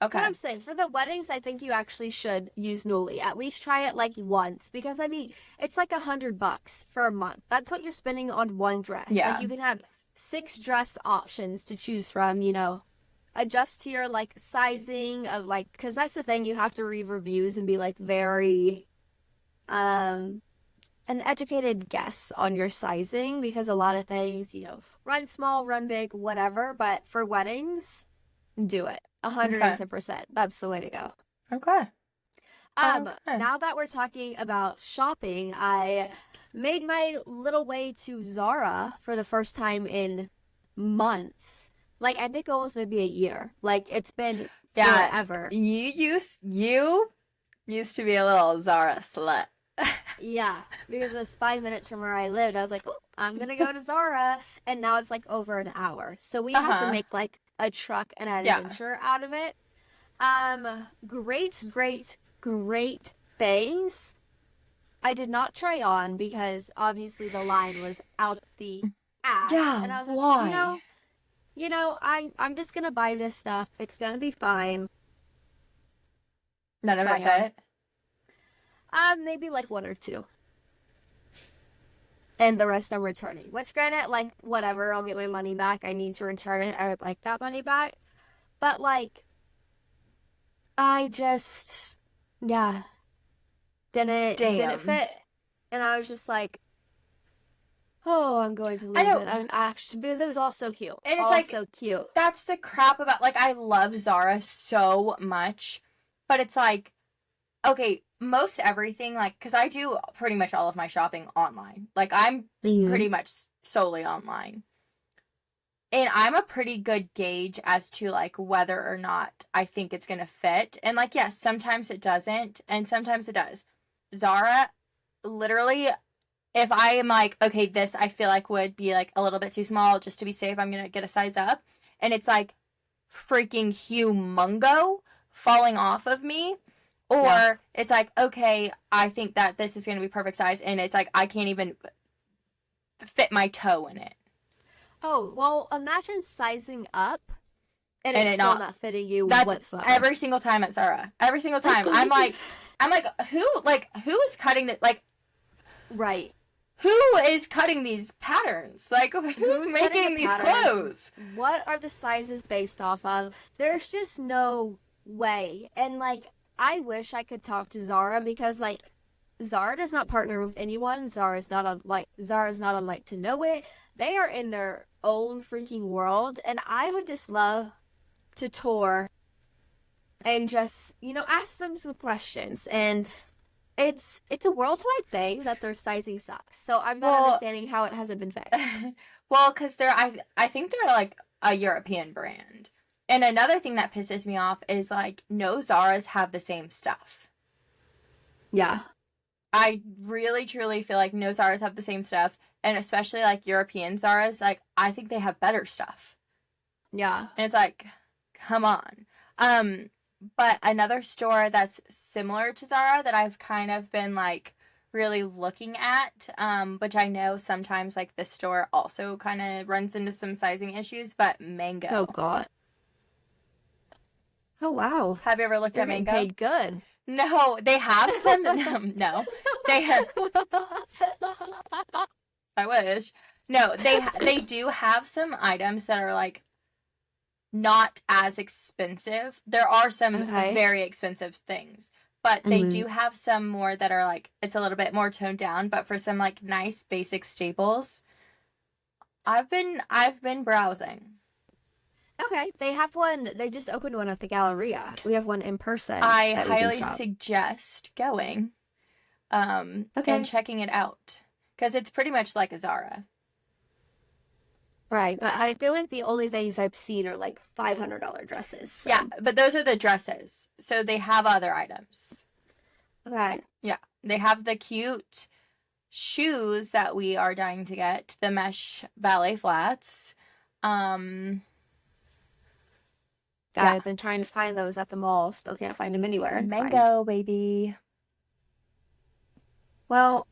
okay. That's what I'm saying. For the weddings, I think you actually should use Newly. At least try it, like, once. Because, I mean, it's like $100 for a month. That's what you're spending on one dress. Yeah. Like, you can have 6 dress options to choose from, you know. Adjust to your, like, sizing of, like, because that's the thing. You have to read reviews and be, like, very, an educated guess on your sizing. Because a lot of things, you know, run small, run big, whatever. But for weddings, do it. 110%. That's the way to go. Okay. Now that we're talking about shopping, I made my little way to Zara for the first time in months. Like, I think almost maybe a year. Like, it's been forever. You used to be a little Zara slut. Yeah, because it was 5 minutes from where I lived. I was like, oh, I'm going to go to Zara. And now it's, like, over an hour. So we have to make, like, a truck and an adventure out of it. Great things. I did not try on because obviously the line was out the ass. Yeah, and I was like, why? You know, I'm just going to buy this stuff. It's going to be fine. None of it fit? Maybe like 1 or 2. And the rest I'm returning. Which, granted, like, whatever, I'll get my money back. I need to return it. I would like that money back. But, like, I just, didn't fit. And I was just like, oh, I'm going to lose it. I'm actually, because it was all so cute. And it's all like, so cute. That's the crap about, like, I love Zara so much. But it's like, okay, most everything, like, because I do pretty much all of my shopping online. Like, I'm pretty much solely online. And I'm a pretty good gauge as to, like, whether or not I think it's going to fit. And, like, yes, sometimes it doesn't, and sometimes it does. Zara, literally, if I am like, okay, this I feel like would be like a little bit too small, just to be safe, I'm gonna get a size up, and it's like freaking humongo falling off of me, or Yeah. it's like, okay, I think that this is gonna be perfect size, and it's like I can't even fit my toe in it, Oh, well, imagine sizing up and and it's it still not. not fitting you That's whatsoever. every single time at Zara. Every single time, who is cutting it? Like, Right. who is cutting these patterns? Like, who's making the these patterns? clothes? What are the sizes based off of? There's just no way. And like, I wish I could talk to Zara because like, Zara does not partner with anyone. Zara's not on like to know it. They are in their own freaking world, and I would just love to tour and just ask them some questions. And it's a worldwide thing that their sizing sucks. So I'm not understanding how it hasn't been fixed. Well, because I think they're like a European brand. And another thing that pisses me off is like no Zaras have the same stuff. Yeah. I really truly feel like no Zaras have the same stuff, and especially like European Zaras, like I think they have better stuff. Yeah. And it's like, come on. But another store that's similar to Zara that I've kind of been like really looking at, which I know sometimes like this store also kind of runs into some sizing issues, but Mango. Oh God. Oh wow. Have you ever looked They're at getting Mango? paid good. No, they have some. No, they have. I wish. No, they do have some items that are like not as expensive. There are some very expensive things, but they do have some more that are like it's a little bit more toned down. But for some like nice basic staples, I've been browsing. Okay, they have one. They just opened one at the Galleria. We have one in person. I highly suggest going, and checking it out because it's pretty much like a Zara. Right, but I feel like the only things I've seen are like $500 dresses. So. Yeah, but those are the dresses. So they have other items. Okay. Yeah, they have the cute shoes that we are dying to get, the mesh ballet flats. I've been trying to find those at the mall. Still can't find them anywhere. It's Mango, baby. Well,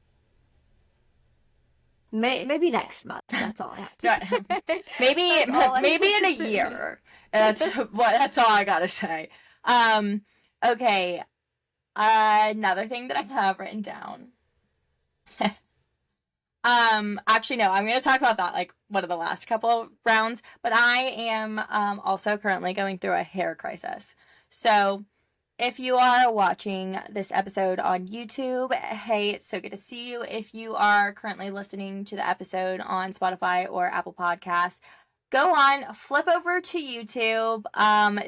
maybe next month. That's all I have to say. maybe in a year. That's all I gotta say. Okay. Another thing that I have written down. Actually, no, I'm going to talk about that like one of the last couple of rounds, but I am also currently going through a hair crisis. So if you are watching this episode on YouTube, hey, it's so good to see you. If you are currently listening to the episode on Spotify or Apple Podcasts, go on, flip over to YouTube,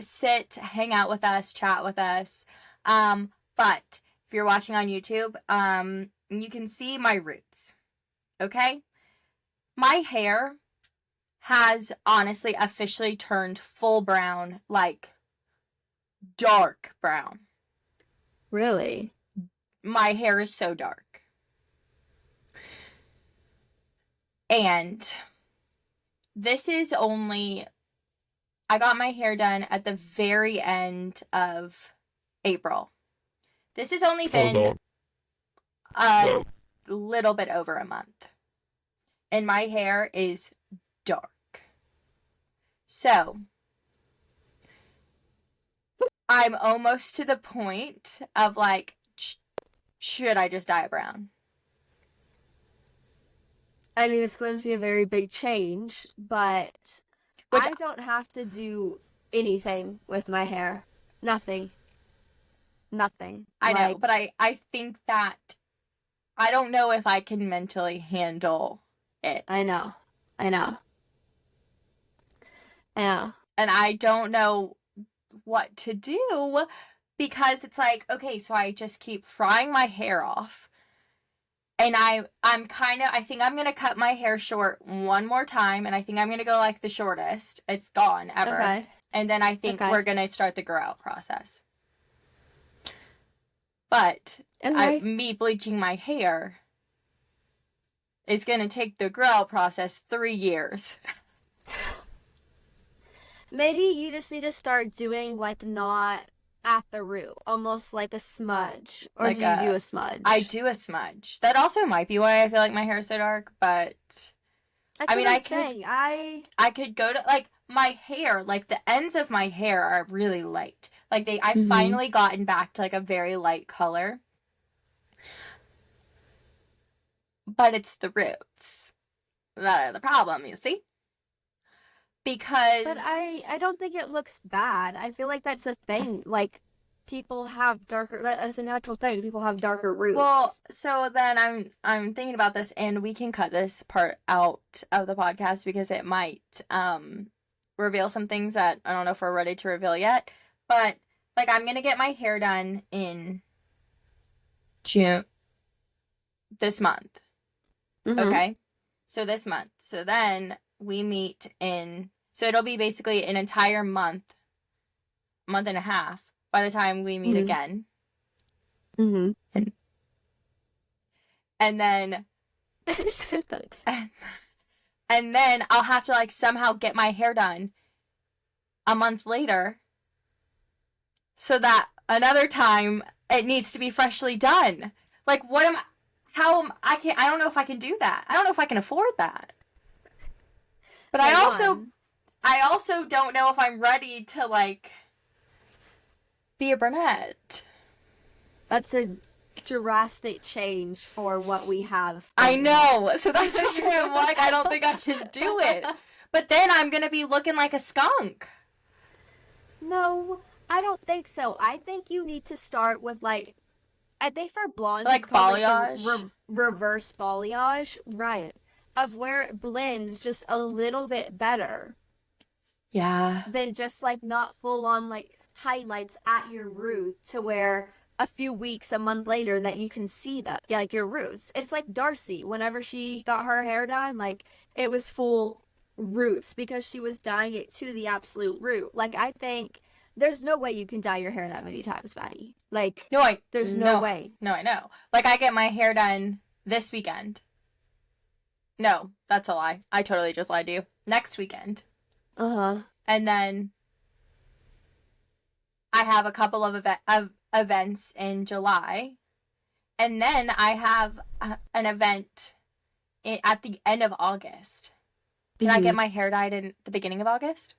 sit, hang out with us, chat with us. But if you're watching on YouTube, you can see my roots. Okay? My hair has honestly officially turned full brown, like dark brown. Really? My hair is so dark. And this is only, I got my hair done at the very end of April. This has only been a little bit over a month. And my hair is dark. So, I'm almost to the point of like, should I just dye it brown? I mean, it's going to be a very big change, but I don't have to do anything with my hair. Nothing. I know, but I think that I don't know if I can mentally handle it. I know. And I don't know what to do because it's like, okay, so I just keep frying my hair off. And I think I'm going to cut my hair short one more time. And I think I'm going to go like the shortest it's gone ever. Okay. And then I think we're going to start the grow out process. But Okay. me bleaching my hair is going to take the grow process 3 years. Maybe you just need to start doing, like, not at the root. Almost like a smudge. Or Like do you do a smudge? I do a smudge. That also might be why I feel like my hair is so dark, but... That's what I'm saying. I could go to, like, my hair, like, the ends of my hair are really light. Like, I've finally gotten back to, like, a very light color. But it's the roots that are the problem, you see? Because... But I don't think it looks bad. I feel like that's a thing. Like, people have darker... That's a natural thing. People have darker roots. Well, so then I'm thinking about this, and we can cut this part out of the podcast because it might reveal some things that I don't know if we're ready to reveal yet. But, like, I'm going to get my hair done in June, this month. Okay? So this month. So then we meet in... So it'll be basically an entire month and a half by the time we meet again. And then... and then I'll have to, like, somehow get my hair done a month later so that another time it needs to be freshly done. Like, what am I... I don't know if I can do that. I don't know if I can afford that. But I also don't know if I'm ready to, like, be a brunette. That's a drastic change for what we have. I know. So that's why I'm like, I don't think I can do it. But then I'm going to be looking like a skunk. No, I don't think so. I think you need to start with, like, I think for blondes, like it's called, balayage? like, reverse balayage. Right. Of where it blends just a little bit better. Yeah. Than just, like, not full on, like, highlights at your root to where a few weeks, a month later that you can see that, yeah, like, your roots. It's like Darcy, whenever she got her hair done, like, it was full roots because she was dyeing it to the absolute root. Like, I think there's no way you can dye your hair that many times, Maddie. Like, there's no way. No, I know. Like, I get my hair done this weekend. No, that's a lie. I totally just lied to you. Next weekend. And then I have a couple of events in July. And then I have an event at the end of August. Can I get my hair dyed in the beginning of August?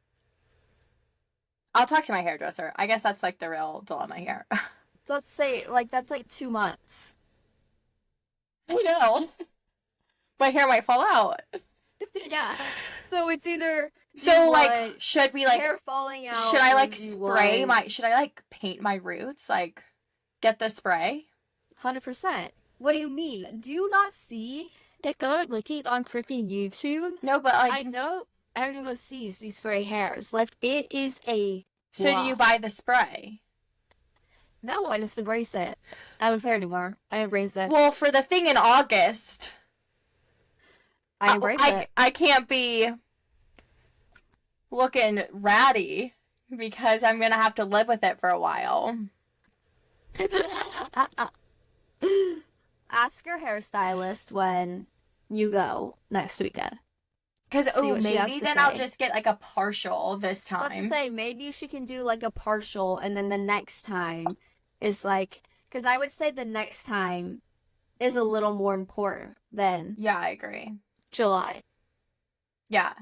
I'll talk to my hairdresser. I guess that's, like, the real dilemma here. So let's say, like, that's, like, 2 months. I know. My hair might fall out. Yeah. So it's either... So, like, should we, like... hair falling out... Should I, like, spray my... Should I, like, paint my roots? Like, get the spray? 100%. What do you mean? Do you not see that girl looking on freaking YouTube? No, but, like... I know everyone sees these spray hairs. Like, it is a... So do you buy the spray? No, I just embrace it. I don't care anymore. I embrace it. Well, for the thing in August... I embrace it. I can't be looking ratty because I'm going to have to live with it for a while. Ask your hairstylist when you go next weekend. Because, maybe then I'll just get, like, a partial this time. So I have to say, maybe she can do, like, a partial, and then the next time is, like... Because I would say the next time is a little more important than... Yeah, I agree. July. Yeah,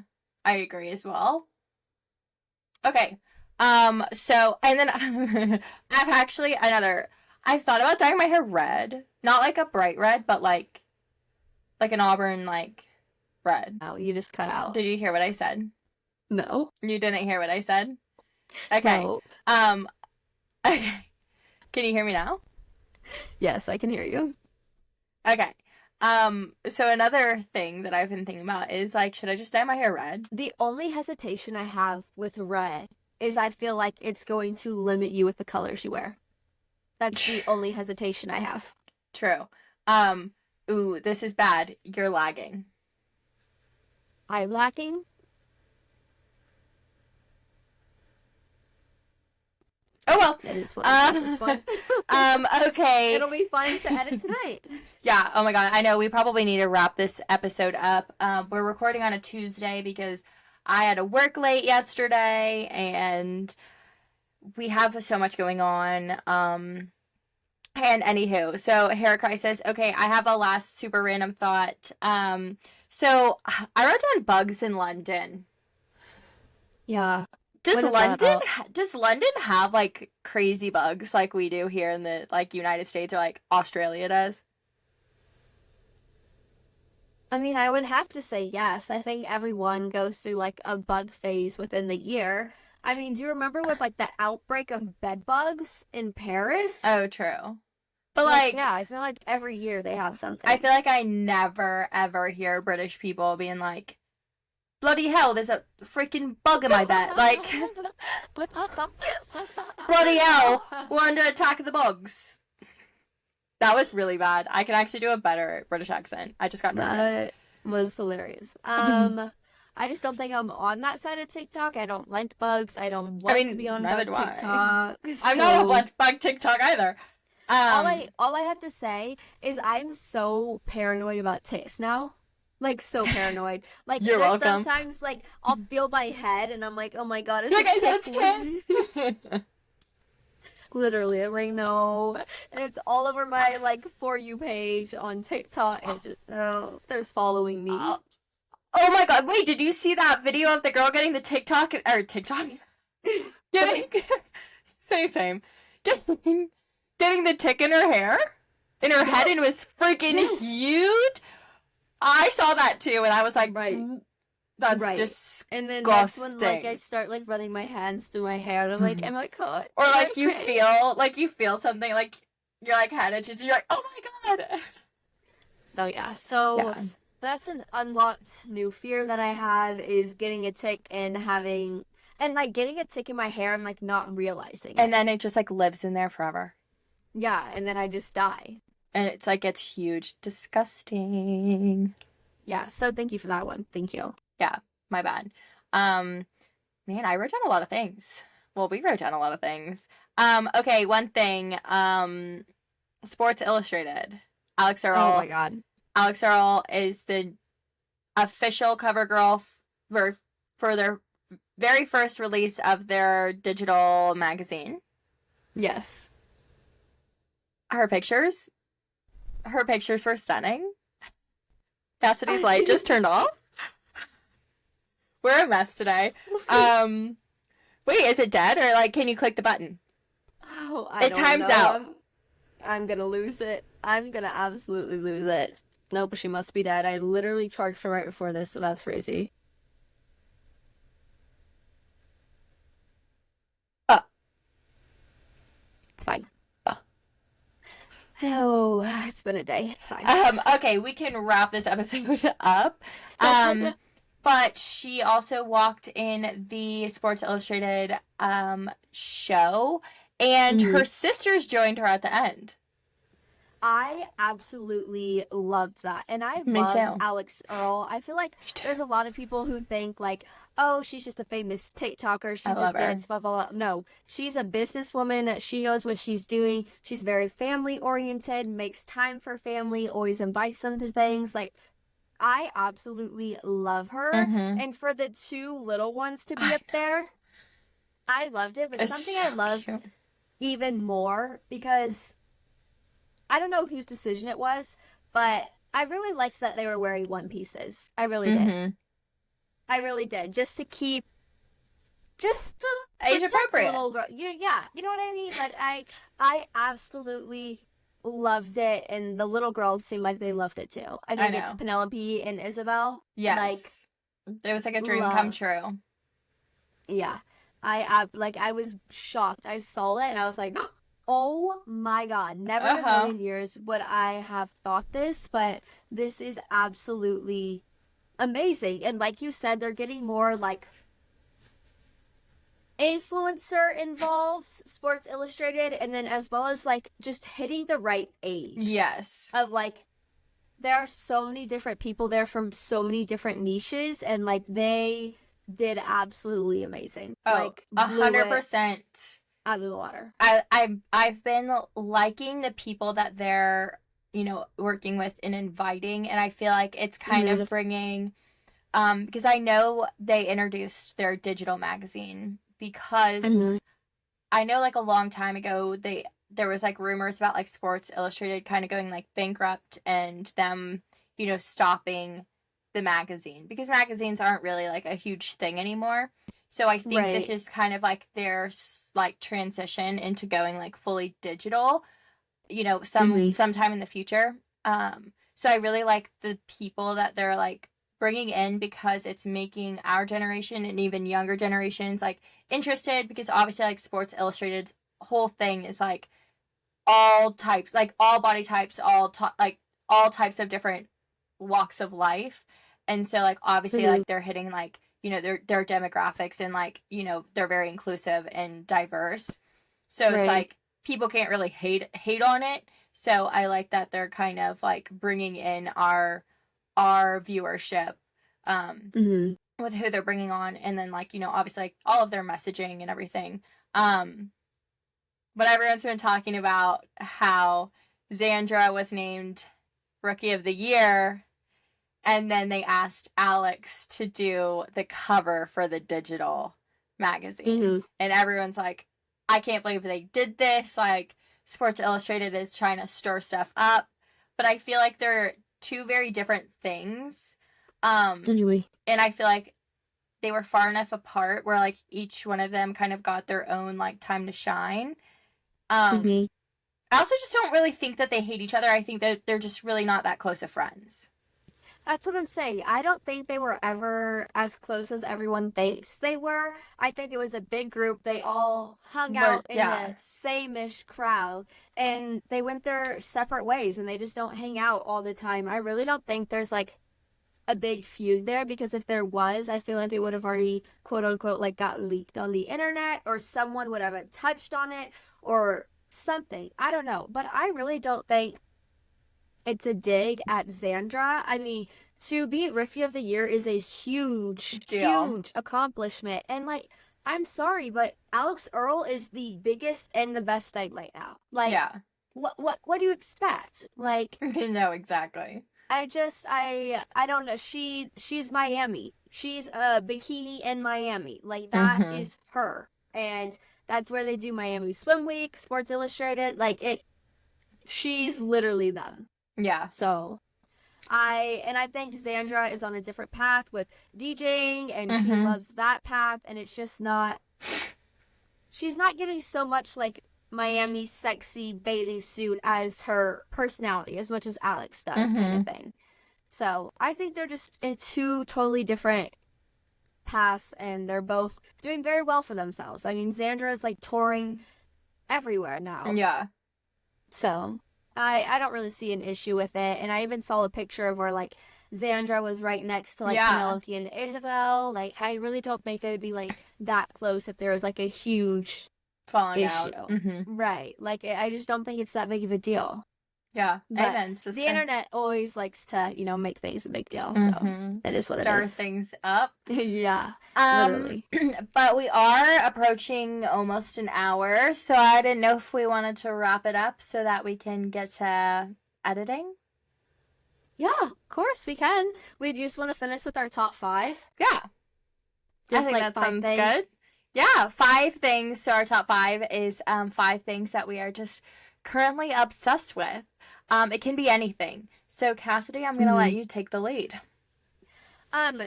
I agree as well. Okay. So, and then I've thought about dyeing my hair red. Not like a bright red, but like an auburn, like, red. Oh, you just cut out. Did you hear what I said? No. You didn't hear what I said? Okay. No. Okay. Can you hear me now? Yes, I can hear you. Okay. So another thing that I've been thinking about is, like, should I just dye my hair red? The only hesitation I have with red is I feel like it's going to limit you with the colors you wear. That's the only hesitation I have. True. Ooh, this is bad. You're lagging. I'm lagging? Oh, well. It is what it is at this point. Okay. It'll be fun to edit tonight. Yeah, oh my god, I know, we probably need to wrap this episode up. We're recording on a Tuesday because I had to work late yesterday, and we have so much going on. And anywho, so hair crisis. Okay, I have a last super random thought. So I wrote down bugs in London. Yeah. Does London have like crazy bugs like we do here in the like United States or like Australia does? I mean, I would have to say yes. I think everyone goes through like a bug phase within the year. I mean, do you remember with like the outbreak of bed bugs in Paris? Oh, true. But like, yeah, I feel like every year they have something. I feel like I never ever hear British people being like, bloody hell, there's a freaking bug in my bed. Like, bloody hell, we're under attack of the bugs. That was really bad. I can actually do a better British accent. I just got nervous. That was hilarious. I just don't think I'm on that side of TikTok. I don't like bugs. I don't want to be on bug TikTok. I'm not on bug TikTok either. All I have to say is I'm so paranoid about ticks now. Like, so paranoid. Like, You're welcome. Sometimes, like, I'll feel my head and I'm like, oh my god, is it a tick? Literally, I'm like, no. And it's all over my, like, For You page on TikTok. And just, they're following me. Oh my god, wait, did you see that video of the girl getting the TikTok? Getting the tick in her hair? In her head, and it was freaking huge? I saw that too, and I was like, that's disgusting. And then that's when, like, I start, like, running my hands through my hair, and I'm like, oh my god. Or, like, you feel something, like, you're, like, head itches, and you're like, oh my god. Oh, yeah. So, that's an unlocked new fear that I have, is getting a tick and like, getting a tick in my hair and, like, not realizing it. And then it just, like, lives in there forever. Yeah, and then I just die. And it's like, it's huge. Disgusting. Yeah, so thank you for that one. Thank you. Yeah, my bad. Man, I wrote down a lot of things. Well, we wrote down a lot of things. Okay, one thing. Sports Illustrated. Alix Earle. Oh my god. Alix Earle is the official cover girl for their very first release of their digital magazine. Yes. Her pictures were stunning. Kassidy's light just turned off. We're a mess today. Wait, is it dead, or like, can you click the button? Oh, it times out. I'm gonna lose it. I'm gonna absolutely lose it. Nope, she must be dead. I literally charged her right before this, so that's crazy. It's fine. Oh, it's been a day. It's fine. Okay, we can wrap this episode up. But she also walked in the Sports Illustrated show, and her sisters joined her at the end. I absolutely loved that. And I love Alix Earle. I feel like there's a lot of people who think like, oh, she's just a famous TikToker. She's a dance, blah, blah, blah. No, she's a businesswoman. She knows what she's doing. She's very family oriented, makes time for family, always invites them to things. Like, I absolutely love her. And for the two little ones to be up there, I loved it. But something I loved even more, because I don't know whose decision it was, but I really liked that they were wearing one pieces. I really did. I really did. Just to keep, age appropriate. Little girl. Yeah, you know what I mean? Like, I absolutely loved it, and the little girls seemed like they loved it too. I think it's Penelope and Isabel. Yes. Like, it was like a dream come true. Yeah. I was shocked. I saw it and I was like, oh my god, never in a million years would I have thought this, but this is absolutely amazing. And like you said, they're getting more like influencer involved, Sports Illustrated, and then as well as like just hitting the right age. Yes. Of like, there are so many different people there from so many different niches, and like they did absolutely amazing. Oh, like 100%. out of the water. I've been liking the people that they're, you know, working with and inviting, and I feel like it's kind of bringing, because I know they introduced their digital magazine because I know like a long time ago there was like rumors about like Sports Illustrated kind of going like bankrupt and them, you know, stopping the magazine because magazines aren't really like a huge thing anymore. So I think this is kind of like their like transition into going like fully digital, you know, sometime in the future. So I really like the people that they're like bringing in because it's making our generation and even younger generations like interested because obviously like Sports Illustrated's whole thing is like all types, like all body types, like all types of different walks of life. And so like obviously like they're hitting like, you know, their demographics and like, you know, they're very inclusive and diverse. So it's like people can't really hate on it. So I like that they're kind of like bringing in our viewership with who they're bringing on, and then like, you know, obviously like all of their messaging and everything. But everyone's been talking about how Zandra was named Rookie of the Year, and then they asked Alix to do the cover for the digital magazine. And everyone's like, I can't believe they did this. Like, Sports Illustrated is trying to stir stuff up. But I feel like they're two very different things. And I feel like they were far enough apart where, like, each one of them kind of got their own, like, time to shine. I also just don't really think that they hate each other. I think that they're just really not that close of friends. That's what I'm saying. I don't think they were ever as close as everyone thinks they were. I think it was a big group. They all hung out in the same-ish crowd, and they went their separate ways, and they just don't hang out all the time. I really don't think there's, like, a big feud there, because if there was, I feel like it would have already, quote-unquote, like, got leaked on the internet, or someone would have touched on it, or something. I don't know. But I really don't think it's a dig at Zandra. I mean, to be Rookie of the Year is a huge accomplishment. And, like, I'm sorry, but Alix Earle is the biggest and the best thing right now. Like, what do you expect? Like, no, exactly. I don't know. She's Miami. She's a bikini in Miami. Like, that is her. And that's where they do Miami Swim Week, Sports Illustrated. Like, she's literally them. Yeah. So, I think Zandra is on a different path with DJing, and she loves that path, and it's just not, she's not giving so much, like, Miami sexy bathing suit as her personality, as much as Alix does, kind of thing. So, I think they're just in two totally different paths, and they're both doing very well for themselves. I mean, Zandra is, like, touring everywhere now. Yeah. So, I don't really see an issue with it. And I even saw a picture of where, like, Zandra was right next to, like, Penelope and Isabel. Like, I really don't think they would be, like, that close if there was, like, a huge falling issue. out. Right. Like, I just don't think it's that big of a deal. Yeah. But the internet always likes to, you know, make things a big deal. So that is what it is. Stir things up. Yeah. Literally. But we are approaching almost an hour, so I didn't know if we wanted to wrap it up so that we can get to editing. Yeah, of course we can. We just want to finish with our top 5. Yeah. Just I think like that sounds things. good. Yeah, 5 things. So our top 5 is 5 things that we are just currently obsessed with. It can be anything. So Kassidy, I'm gonna let you take the lead.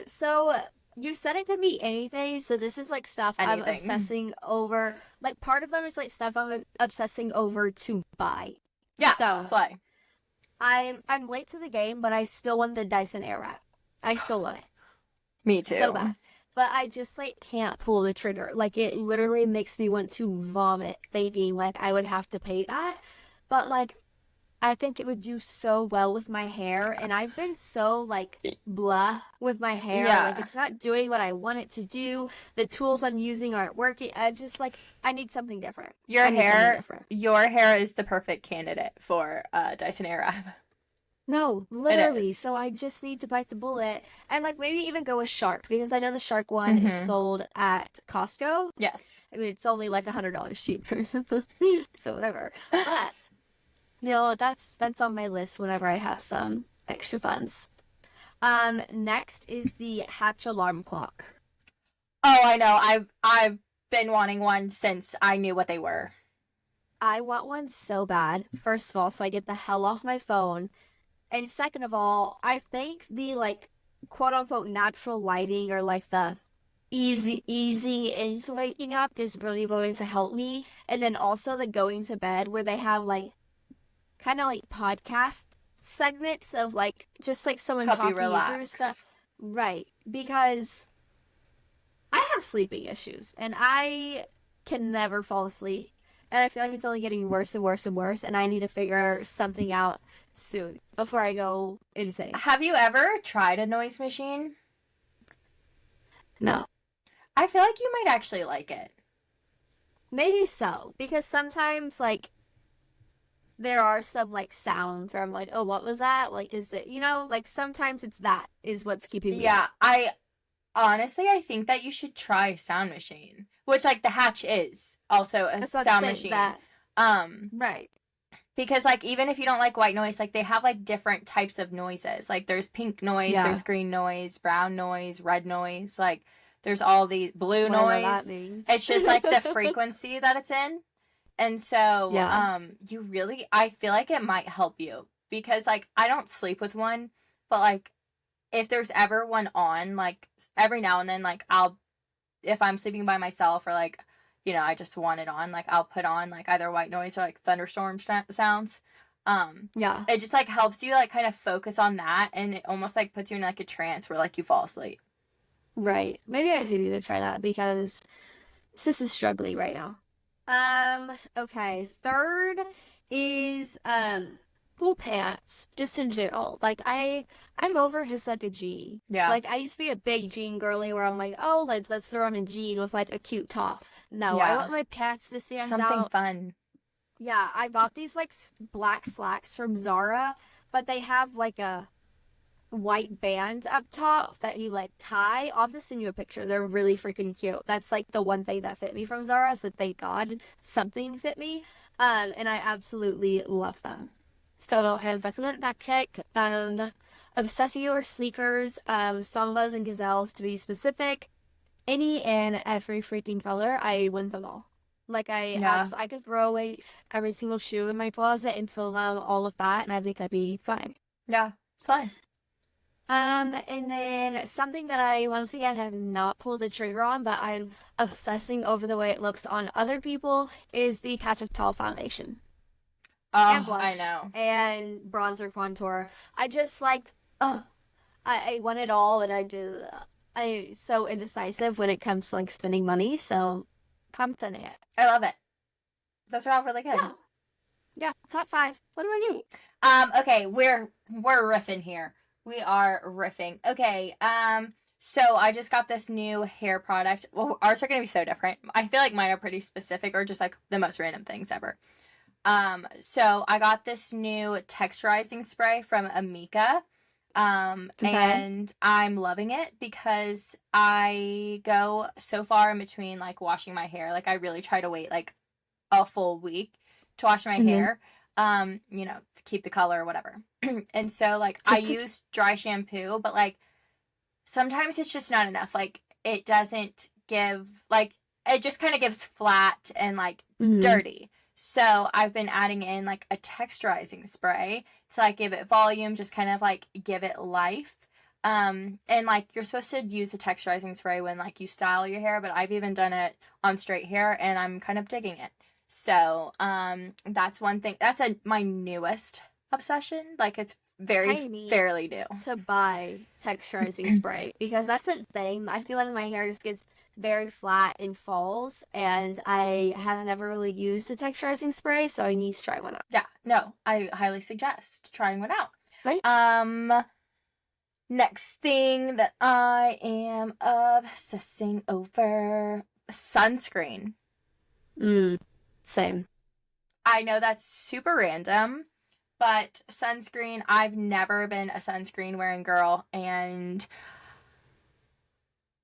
So you said it could be anything. So this is like stuff I'm obsessing over. Like, part of them is like stuff I'm obsessing over to buy. Yeah. So slay. I'm late to the game, but I still want the Dyson Airwrap. I still want it. Me too. So bad. But I just, like, can't pull the trigger. Like, it literally makes me want to vomit thinking, like, I would have to pay that. But, like, I think it would do so well with my hair. And I've been so, like, blah with my hair. Yeah. Like, it's not doing what I want it to do. The tools I'm using aren't working. I just, like, I need something different. Your hair is the perfect candidate for Dyson Airwrap. No, literally. is. So I just need to bite the bullet and like maybe even go with Shark because I know the Shark one is Mm-hmm. sold at Costco. Yes. I mean, it's only like $100 cheaper, so whatever. But that's on my list whenever I have some extra funds. Next is the Hatch alarm clock. Oh, I know. I've been wanting one since I knew what they were. I want one so bad. First of all, so I get the hell off my phone. And second of all, I think the like quote unquote natural lighting or like the easy into waking up is really going to help me. And then also the going to bed where they have like kind of like podcast segments of like just like someone Help you talking you through stuff. relax. Right. Because I have sleeping issues and I can never fall asleep. And I feel like it's only getting worse and worse and worse. And I need to figure something out soon before I go insane. Have you ever tried a noise machine? No. I feel like you might actually like it. Maybe so. Because sometimes, like, there are some, like, sounds where I'm like, oh, what was that? Like, is it, like, sometimes it's that is what's keeping me Yeah, up. I honestly, I think that you should try a sound machine, which like the Hatch is also a That's what sound I'm saying, machine. that. Um, Right. because like even if you don't like white noise, like they have like different types of noises. Like there's pink noise, Yeah. there's green noise, brown noise, red noise. Like there's all the blue Whatever that noise. means. It's just like the frequency that it's in. And so, Yeah. you really, I feel like it might help you because like I don't sleep with one, but like if there's ever one on, like every now and then, like if I'm sleeping by myself or like, I just want it on, like I'll put on like either white noise or like thunderstorm sounds. Yeah. It just like helps you like kind of focus on that, and it almost like puts you in like a trance where like you fall asleep. Right. Maybe I do need to try that because this is struggling right now. Okay. Third is full pants, just in general. Like I'm over just like a jean. Yeah. Like I used to be a big jean girly where I'm like, oh, let's throw on a jean with like a cute top. No, I Yeah. want my pants to stand Something out. fun. Yeah, I bought these like black slacks from Zara, but they have like a white band up top that you like tie. I'll just send you a picture. They're really freaking cute. That's like the one thing that fit me from Zara, so thank God something fit me. And I absolutely love them. So investment that kick. Obsessing over sneakers, Sambas and Gazelles to be specific. Any and every freaking color, I win them all. Like I could throw away every single shoe in my closet and fill out all of that, and I think I'd be fine. Yeah, it's fine. And then something that I once again have not pulled the trigger on, but I'm obsessing over the way it looks on other people is the Patch of Tall foundation. And Oh, blush. I know. And bronzer contour. I just like, I want it all, and I'm so indecisive when it comes to like spending money, so pumping it. I love it. Those are all really good. Yeah, top 5. What about you? Okay, we're riffing here. We are riffing. Okay, so I just got this new hair product. Well, ours are gonna be so different. I feel like mine are pretty specific or just like the most random things ever. So I got this new texturizing spray from Amika. And I'm loving it because I go so far in between like washing my hair. Like I really try to wait like a full week to wash my hair. To keep the color or whatever. And so like I use dry shampoo, but like sometimes it's just not enough. Like it doesn't give like it just kind of gives flat and like dirty. So I've been adding in like a texturizing spray to like give it volume, just kind of like give it life. And like you're supposed to use a texturizing spray when like you style your hair, but I've even done it on straight hair and I'm kind of digging it. So that's one thing. That's my newest obsession. Like it's fairly new. To buy texturizing spray because that's a thing. I feel like my hair just gets very flat and falls, and I haven't ever really used a texturizing spray, so I need to try one out. Yeah, no, I highly suggest trying one out. Right. Next thing that I am obsessing over, sunscreen. Same. I know that's super random, But sunscreen, I've never been a sunscreen wearing girl, and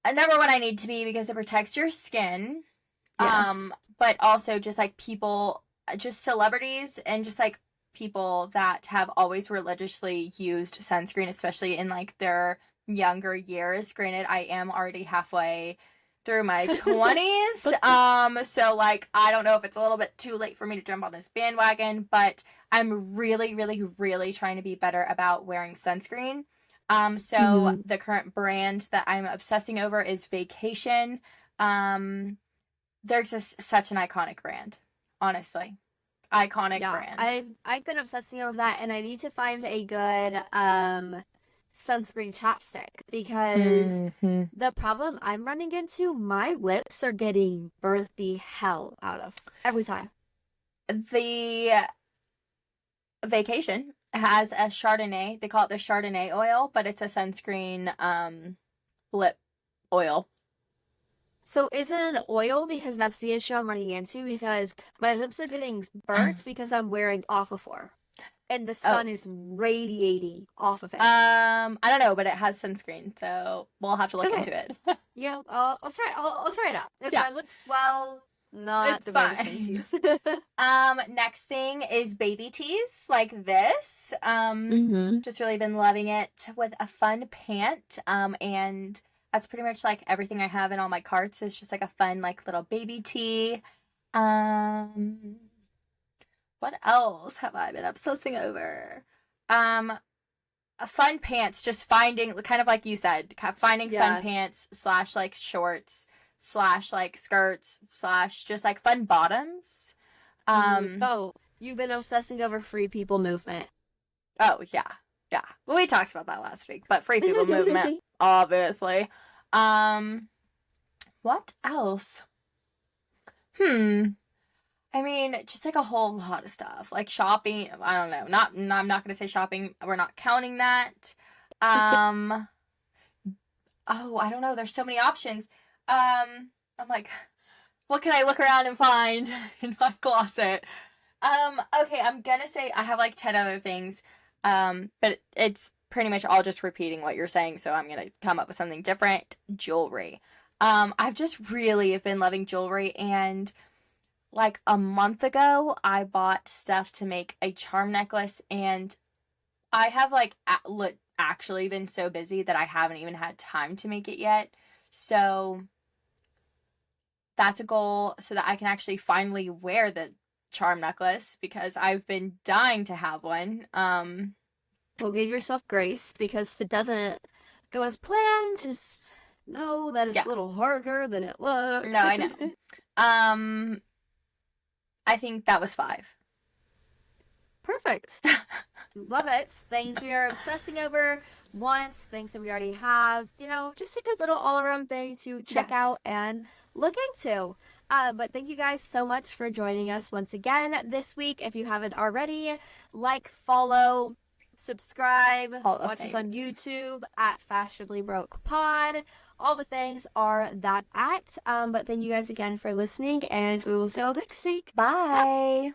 number one, I need to be because it protects your skin. Yes. But also just like people, just celebrities and just like people that have always religiously used sunscreen, especially in like their younger years. Granted, I am already halfway through my 20s. So like I don't know if it's a little bit too late for me to jump on this bandwagon, but I'm really, really, really trying to be better about wearing sunscreen. So the current brand that I'm obsessing over is Vacation. They're just such an iconic brand, honestly. Iconic brand. I've been obsessing over that, and I need to find a good sunscreen chapstick because the problem I'm running into, my lips are getting burnt the hell out of every time. The Vacation has a Chardonnay. They call it the Chardonnay oil, but it's a sunscreen lip oil. So is it an oil? Because that's the issue I'm running into, because my lips are getting burnt because I'm wearing Aquaphor. And the sun is radiating off of it. I don't know, but it has sunscreen, so we'll have to look into it. Yeah, I'll try. I'll try it out. If my lips swell, not it's the fine. best thing to use. Next thing is baby tees like this. Just really been loving it with a fun pant. And that's pretty much like everything I have in all my carts is just like a fun like little baby tee. What else have I been obsessing over? Fun pants, just finding, kind of like you said, finding fun pants / like shorts / like skirts / just like fun bottoms. You've been obsessing over free people movement. Oh, yeah. Yeah. Well, we talked about that last week, but free people movement, obviously. What else? I mean, just like a whole lot of stuff. Like shopping, I don't know. I'm not going to say shopping. We're not counting that. I don't know. There's so many options. I'm like, what can I look around and find in my closet? Okay, I'm going to say I have like 10 other things. But it's pretty much all just repeating what you're saying, so I'm going to come up with something different. Jewelry. I've just really have been loving jewelry, and like a month ago, I bought stuff to make a charm necklace, and I have like actually been so busy that I haven't even had time to make it yet. So that's a goal so that I can actually finally wear the charm necklace because I've been dying to have one. Well, give yourself grace, because if it doesn't go as planned, just know that it's a little harder than it looks. No, I know. I think that was 5. Perfect. Love it. Things we are obsessing over, wants, things that we already have, just a good little all-around thing to check out and look into. But thank you guys so much for joining us once again this week. If you haven't already, like, follow, subscribe, watch us on YouTube at Fashionably Broke Pod. All the things are that at. But thank you guys again for listening, and we will see you next week. Bye.